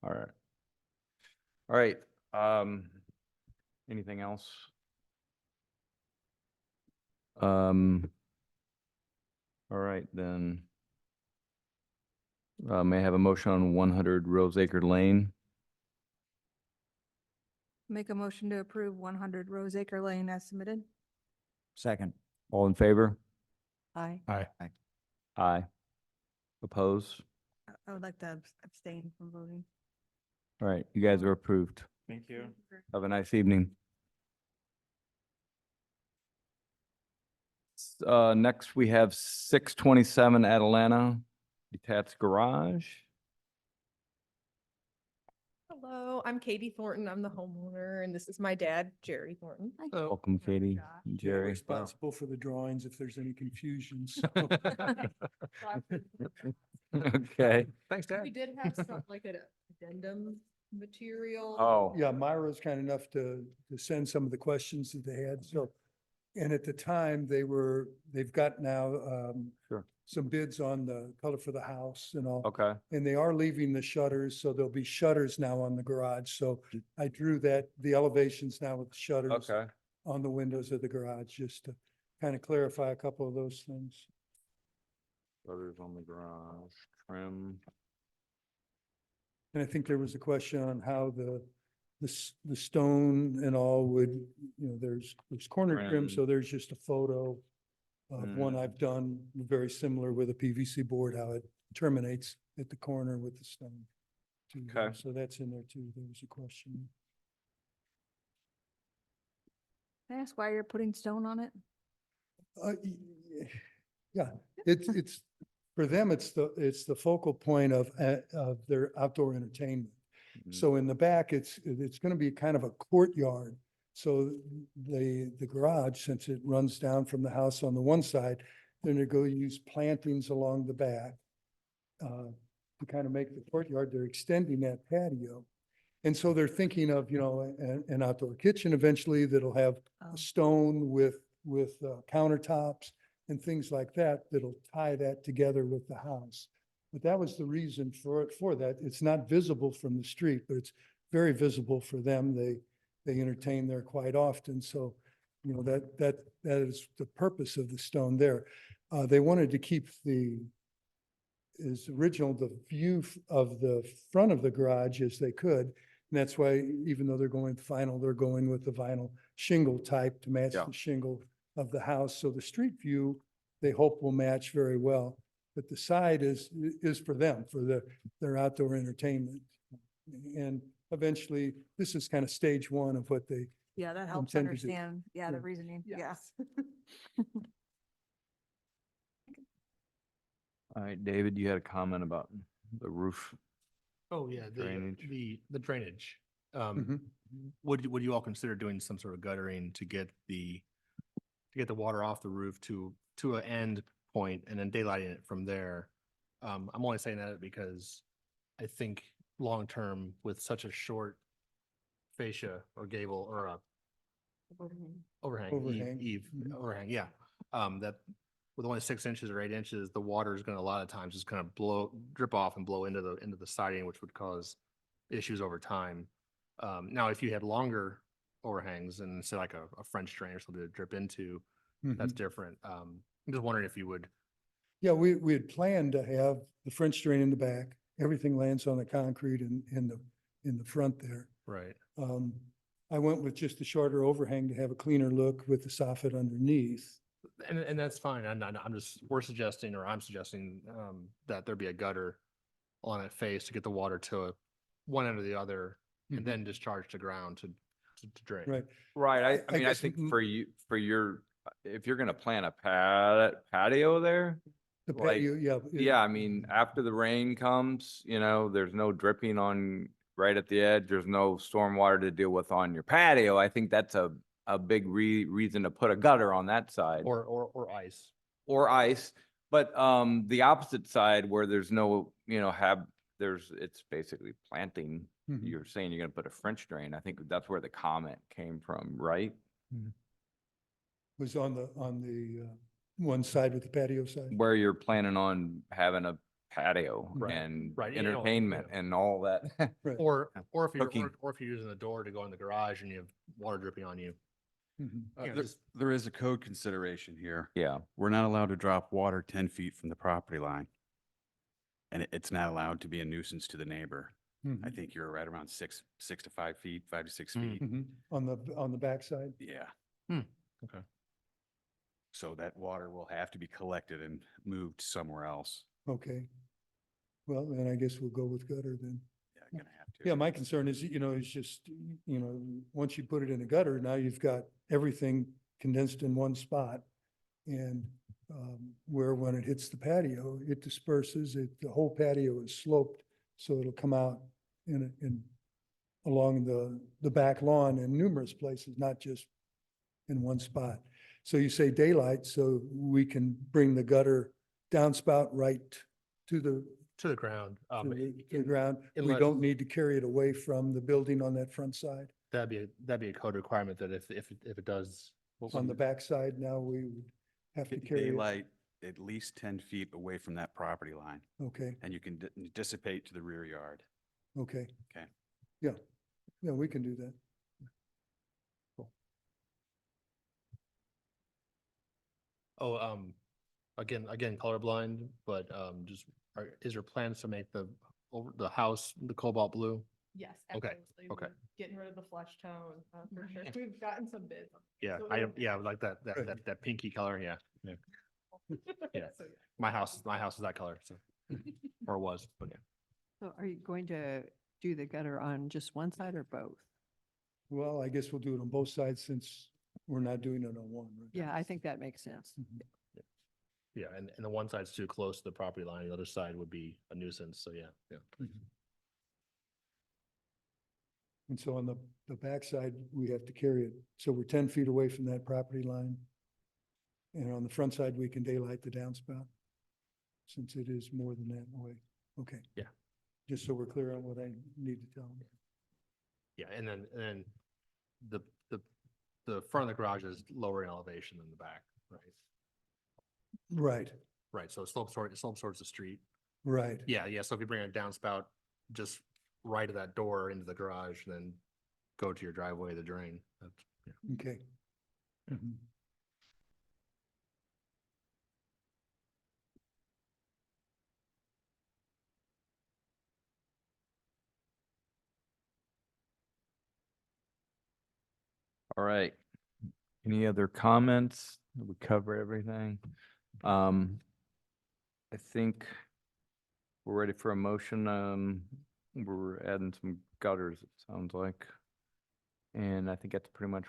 All right. All right, anything else? All right, then. May I have a motion on 100 Rose Acre Lane? Make a motion to approve 100 Rose Acre Lane as submitted. second, All in favor? Aye. Aye. Oppose? I would like to abstain from voting. All right, you guys are approved. Thank you. Have a nice evening. Next, we have 627 Atalanta detached garage. Hello, I'm Katie Thornton. I'm the homeowner, and this is my dad, Jerry Thornton. Welcome, Katie, and Jerry. Responsible for the drawings if there's any confusion. so. Okay. Thanks, We did have some, like an addendum material. Oh, Yeah, Myra was kind enough to send some of the questions that they had, so And at the time, they've got now, Sure. some bids on the color for the house and all. Okay, And they are leaving the shutters, so there'll be shutters now on the garage. So I drew the elevations now with shutters okay. on the windows of the garage, just to kind of clarify a couple of those things. Shutters on the garage, trim. And I think there was a question on how the stone and all would, there's corner trim, Trim. so there's just a photo of one Mm. I've done, very similar with a PVC board, how it terminates at the corner with the stone. too. Okay. So that's in there too. There was a question. Can I ask why you're putting stone on it? Yeah, it's, for them, it's the focal point of their outdoor entertainment. Mhm. So in the back, it's gonna be kind of a courtyard. So the garage, since it runs down from the house on the one side, they're gonna go use plantings along the back to kind of make the courtyard. They're extending that patio. And so they're thinking of, an outdoor kitchen eventually that'll have Oh. a stone with countertops and things like that, that'll tie that together with the house. But that was the reason for that. It's not visible from the street, but it's very visible for them. They entertain there quite often. So, that is the purpose of the stone there. They wanted to keep the view of the front of the garage as they could. And that's why, even though they're going with vinyl, they're going with the vinyl shingle type to match Yeah. the shingle of the house. So the street view, they hope will match very well. But the side is for them, for their outdoor entertainment. And eventually, this is kind of stage one of what they, Yeah, that helps Intended to- understand, the yeah. reasoning, yeah. Yes. All right, David, you had a comment about the roof. Oh, yeah, Drainage. the drainage. Mhm. Would you all consider doing some sort of guttering to get the water off the roof to an end point and then daylighting it from there? I'm only saying that because I think long-term with such a short fascia or gable or a overhang, Overhang. eave, Mhm. overhang, yeah. That with only 6 inches or 8 inches, the water is gonna, a lot of times, just kind of drip off and blow into the siding, which would cause issues over time. Now, if you had longer overhangs and say like a French drain or something to drip into, that's Mhm. different. I'm just wondering if you would, Yeah, we had planned to have the French drain in the back. Everything lands on the concrete in the front there. right, I went with just a shorter overhang to have a cleaner look with the soffit underneath. and that's fine. I'm suggesting that there be a gutter on that face to get the water to one end or the other and Mhm. then discharge to ground to drain. Right. Right, I mean, I guess think m- for your, if you're gonna plan a patio there, The Like, patio, yeah. yeah, I mean, after the rain comes, there's no dripping on, right at the edge, there's no stormwater to deal with on your patio. I think that's a big reason to put a gutter on that side. Or ice. Or ice, but the opposite side where there's no, it's basically planting. Mhm. You're saying you're gonna put a French drain. I think that's where the comment came from, right? Was on the one side with the patio side. Where you're planning on having a patio Right, and right, entertainment yeah. and all that. Right. Or if you're, Cooking. or if you're using the door to go in the garage and you have water dripping on you. Mhm. There is a code consideration here. Yeah, We're not allowed to drop water 10 feet from the property line. And it's not allowed to be a nuisance to the neighbor. I Mhm. think you're right around 6 to 5 feet, 5 to 6 Mm. feet. Mhm. On the backside. Yeah. Okay. So that water will have to be collected and moved somewhere else. Okay. Well, then I guess we'll go with gutter then. Yeah, gonna have to. Yeah, my concern is, is just, once you put it in a gutter, now you've got everything condensed in one spot. And where when it hits the patio, it disperses, the whole patio is sloped, so it'll come out along the back lawn in numerous places, not just in one spot. So you say daylight, so we can bring the gutter downspout right to the To the ground. to the ground. We unless- don't need to carry it away from the building on that front side. That'd be a code requirement that if it does On the backside, now we would have to Get carry it. daylight at least 10 feet away from that property line, Okay, and you can dissipate to the rear yard. okay. Okay. Yeah, yeah, we can do that. Oh, again, colorblind, but, just, is there plans to make the house, the cobalt blue? Yes, Okay, absolutely. okay. We're getting rid of the flesh tone, for sure. We've gotten some bids. Yeah, So I, it'll- yeah, like that Right. that pinky color, yeah, yeah. Yeah. So, My house is that color, so, or was, but yeah. So are you going to do the gutter on just one side or both? Well, I guess we'll do it on both sides since we're not doing it on one, right? Yeah, I think that makes sense. Mhm. Yeah, and the one side's too close to the property line, the other side would be a nuisance, so yeah, yeah. And so on the backside, we have to carry it. So we're 10 feet away from that property line. And on the front side, we can daylight the downspout, since it is more than that away. Okay. Yeah. Just so we're clear on what I need to tell them. Yeah, and then the front of the garage is lower in elevation than the back, right? Right, Right, so it slopes towards the street. right. Yeah, yeah, so if you bring a downspout just right at that door into the garage, then go to your driveway, the drain. That's, yeah. Okay. Mhm. All right. Any other comments? Did we cover everything? I think we're ready for a motion. We're adding some gutters, it sounds like. And I think that's pretty much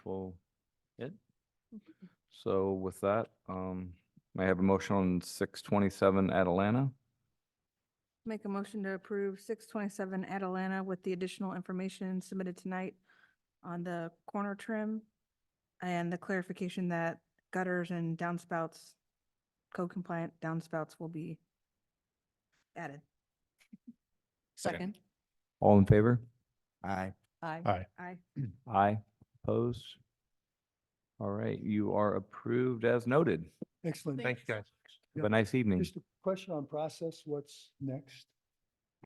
it. So with that, I have a motion on 627 Atalanta. Make a motion to approve 627 Atalanta with the additional information submitted tonight on the corner trim and the clarification that gutters and downspouts, code compliant downspouts will be added. Second. All in favor? Aye. Aye. Aye. Aye. Opposed? All right, you are approved as noted. Excellent. Thank you, guys. Have a nice evening. Just a question on process, what's next?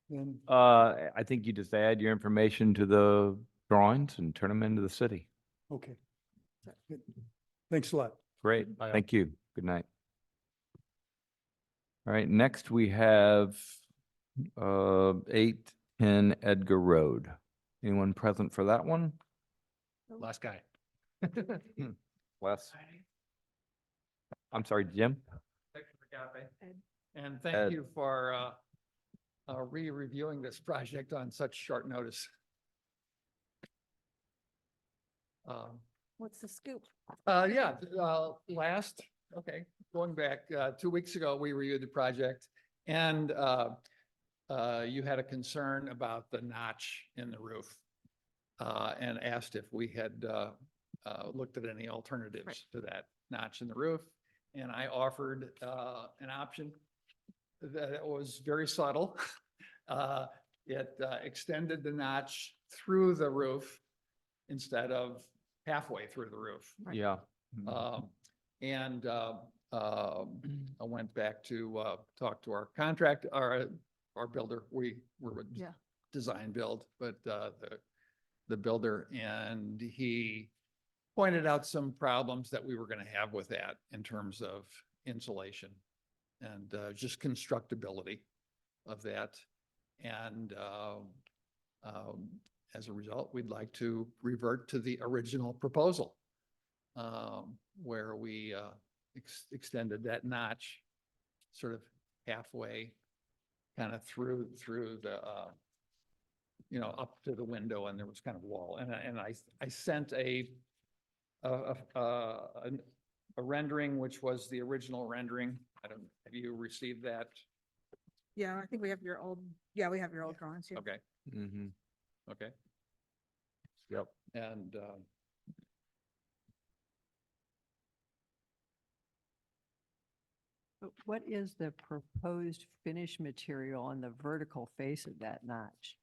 Then, I think you just add your information to the drawings and turn them into the city. okay. Good. Thanks a lot. Great, Bye. thank you. Good night. All right, next we have 810 Edgar Road. Anyone present for that one? Last guy. Wes? I'm sorry, Jim? And Ed. thank you for re-reviewing this project on such short notice. What's the scoop? Going back 2 weeks ago, we reviewed the project and you had a concern about the notch in the roof and asked if we had looked at any alternatives to that notch in the roof. And I offered an option that was very subtle. It extended the notch through the roof instead of halfway through the roof. Yeah. And I went back to talk to our our builder. We were a Yeah. design build, but the builder, and he pointed out some problems that we were going to have with that in terms of insulation and just constructability of that. And as a result, we'd like to revert to the original proposal where we extended that notch sort of halfway kind of through the up to the window, and there was kind of wall. And I sent a rendering, which was the original rendering. Have you received that? Yeah, I think we have your old, we have your old drawings here. Okay, Mm-hmm. okay. Yep, and But what is the proposed finish material on the vertical face of that notch?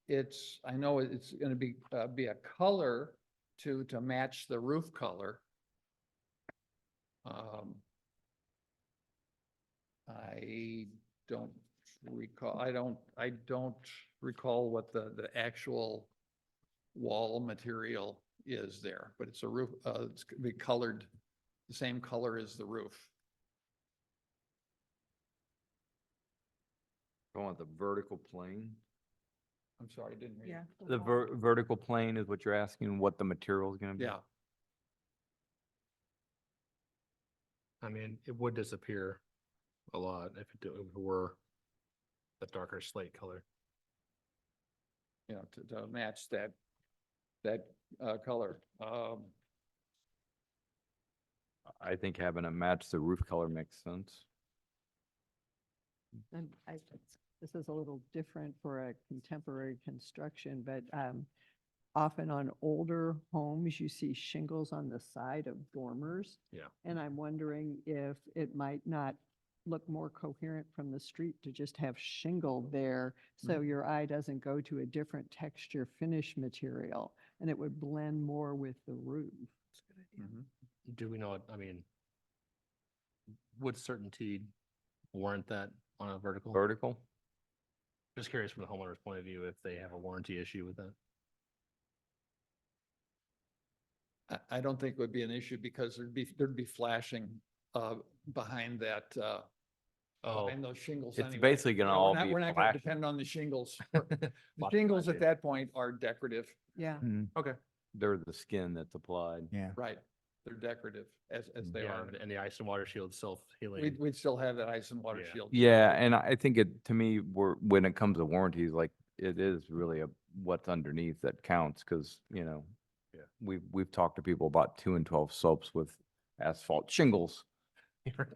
I know it's gonna be a color to match the roof color. I don't I don't recall what the actual wall material is there, but it's a roof, it's gonna be colored the same color as the roof. I want the vertical plane. I'm sorry, I didn't read. Yeah. it. The vertical plane is what you're asking, what the material is gonna be? Yeah, I mean, it would disappear a lot if it were a darker slate color. you know, to match that color. I think having it match the roof color makes sense. And this is a little different for a contemporary construction, but often on older homes, you see shingles on the side of dormers. Yeah. And I'm wondering if it might not look more coherent from the street to just have shingle there, so your eye doesn't go to a different texture finish material, and it would blend more with the roof. Do we know, I mean, would certainty warrant that on a vertical? Vertical? Just curious from the homeowner's point of view, if they have a warranty issue with that. I don't think it would be an issue because there'd be flashing behind that, behind those shingles It's anyway. basically gonna all be We're not gonna flashing. depend on the shingles. The Flash shingles at it. that point are decorative, Yeah. Okay. They're the skin that's applied. Yeah. right? They're decorative as they Yeah, are. and the ice and water shield self-healing. We'd still have that ice and water Yeah. shield. Yeah, and I think to me, when it comes to warranties, like, it is really what's underneath that counts, because, Yeah. we've talked to people about 2 and 12 slopes with asphalt shingles,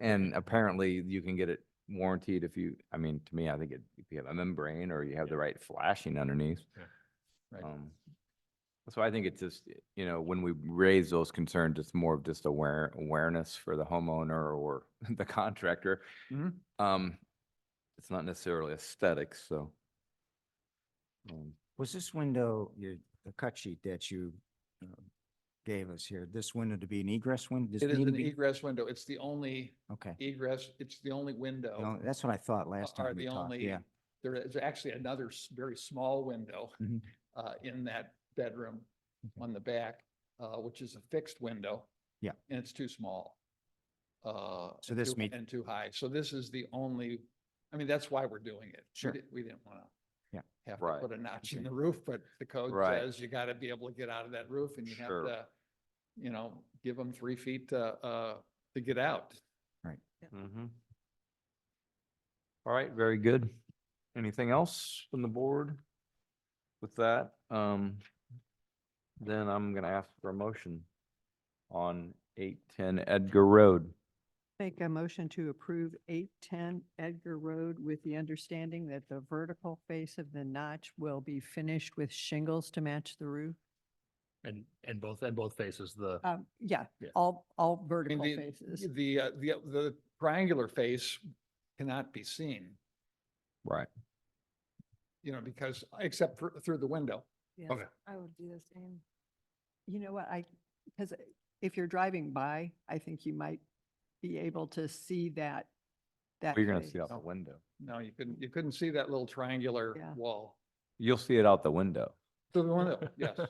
and apparently you can get it warranted if I mean, to me, I think if you have a membrane or you have the right flashing underneath. Right. So I think it's just, when we raise those concerns, it's more of just awareness for the homeowner or the contractor. Mhm. It's not necessarily aesthetics, so. Was this window, the cut sheet that you gave us here, this window to be an egress window? Does It is need to an be- egress window. It's the only Okay. egress, it's the only window. No, that's what I thought last Are time we the talked. only, Yeah. there is actually another very small window Mhm. in that bedroom on the back, which is a fixed window. Yeah. And it's too small. So and this too- meet- And too high. So this is the only, I mean, that's why we're doing it. Sure. We didn't want to Yeah. have to Right. put a notch in the roof, but the code Right. says you got to be able to get out of that roof and you have Sure. to, give them 3 feet to get out. Mhm. All right, very good. Anything else from the board? With that, then I'm gonna ask for a motion on 810 Edgar Road. Make a motion to approve 810 Edgar Road with the understanding that the vertical face of the notch will be finished with shingles to match the roof. And both faces, Yeah, Yeah. all I mean, vertical the, faces. the triangular face cannot be seen, Right. because, except for through the window. Yes, Okay. I would do the same. You know what, because if you're driving by, I think you might be able to see that. You're gonna face. see out the window. No, you couldn't see that little triangular Yeah. wall. You'll see it out the window. Through the window, yes.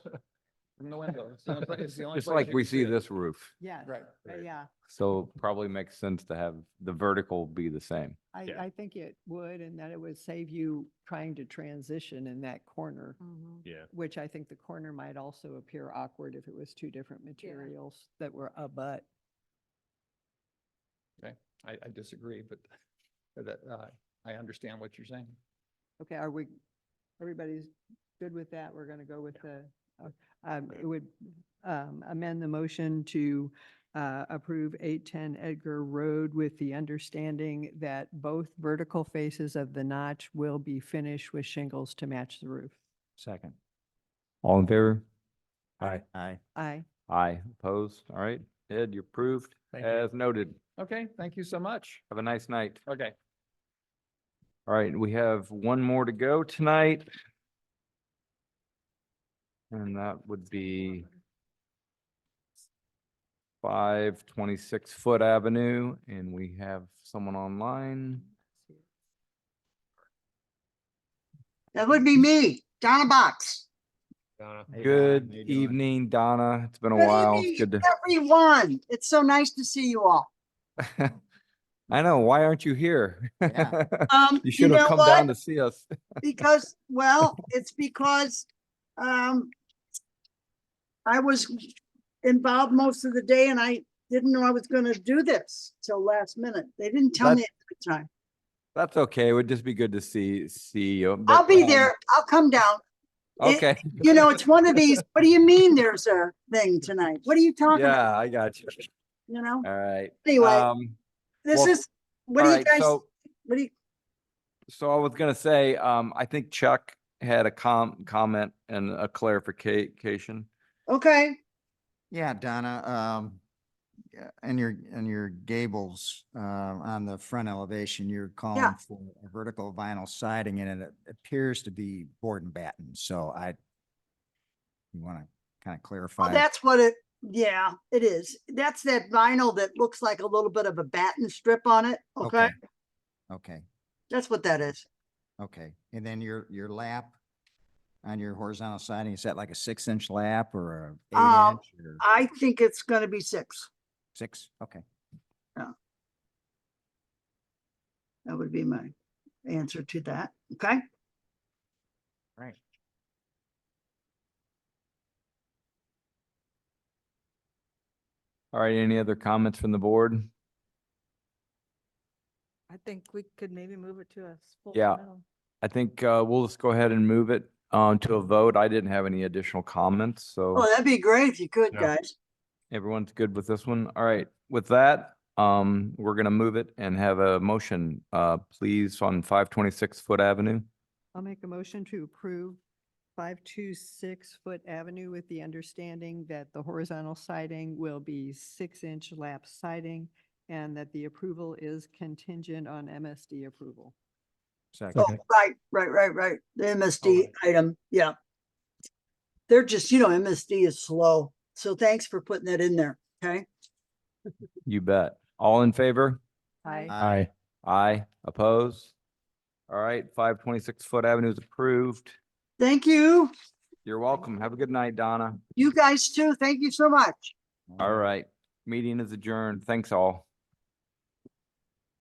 From the window. It's the only it's the only Just place like you we can see it. this roof. Yes, Right. yeah, So probably makes sense to have the vertical be the same. Yeah. I think it would, and that it would save you trying to transition in that corner, yeah. which I think the corner might also appear awkward if it was two different materials that were abut. Okay, I disagree, but I understand what you're saying. Okay, everybody's good with that? We're gonna go with it would amend the motion to approve 810 Edgar Road with the understanding that both vertical faces of the notch will be finished with shingles to match the roof. Second. All in favor? Aye. Aye. Aye. Aye, opposed? All right, Ed, you're approved Thank you. as noted. Okay, thank you so much. Have a nice night. Okay. All right, we have one more to go tonight. And that would be 526 Foot Avenue, and we have someone online. That would be me, Donna Box. Good evening, Donna. It's been a Good while. evening, It's good to. everyone. It's so nice to see you all. I know. Why aren't you here? Yeah. You You should have know come down what? to see us. Because, well, it's because, I was involved most of the day and I didn't know I was gonna do this till last minute. They didn't tell me at the time. That's okay. It would just be good to see you. I'll but, be there. I'll come down. It- Okay. You know, it's one of these, what do you mean there's a thing tonight? What are you talking about? Yeah, I got you. You know, All right. anyway, this well, is, what all do you right, guys, so- what do you, So I was gonna say, I think Chuck had a comment and a clarification. okay, Yeah, Donna, yeah, and your gables, on the front elevation, you're calling for a vertical vinyl siding and it appears to be board and batten. So you want to kind of clarify? well, that's what it, yeah, it is. That's that vinyl that looks like a little bit of a batten strip on it, okay? Okay, That's what that is. okay. And then your lap on your horizontal siding, is that like a 6-inch lap or a 8-inch or I think it's gonna be 6. 6? Okay. That would be my answer to that, okay? Right. All right, any other comments from the board? I think we could maybe move it to a. full Yeah. middle. I think we'll just go ahead and move it to a vote. I didn't have any additional comments, Oh, so that'd be great if you could, Yeah. guys. everyone's good with this one. All right, with that, we're gonna move it and have a motion, please, on 526 Foot Avenue. I'll make a motion to approve 526 Foot Avenue with the understanding that the horizontal siding will be 6-inch lap siding and that the approval is contingent on MSD approval. Second. Oh, right. The MSD item, yeah. They're just, MSD is slow. So thanks for putting that in there, okay? You bet. All in favor? Aye. Aye. Aye. Oppose? All right, 526 Foot Avenue is approved. Thank you. You're welcome. Have a good night, Donna. You guys too. Thank you so much. All right, meeting is adjourned. Thanks all.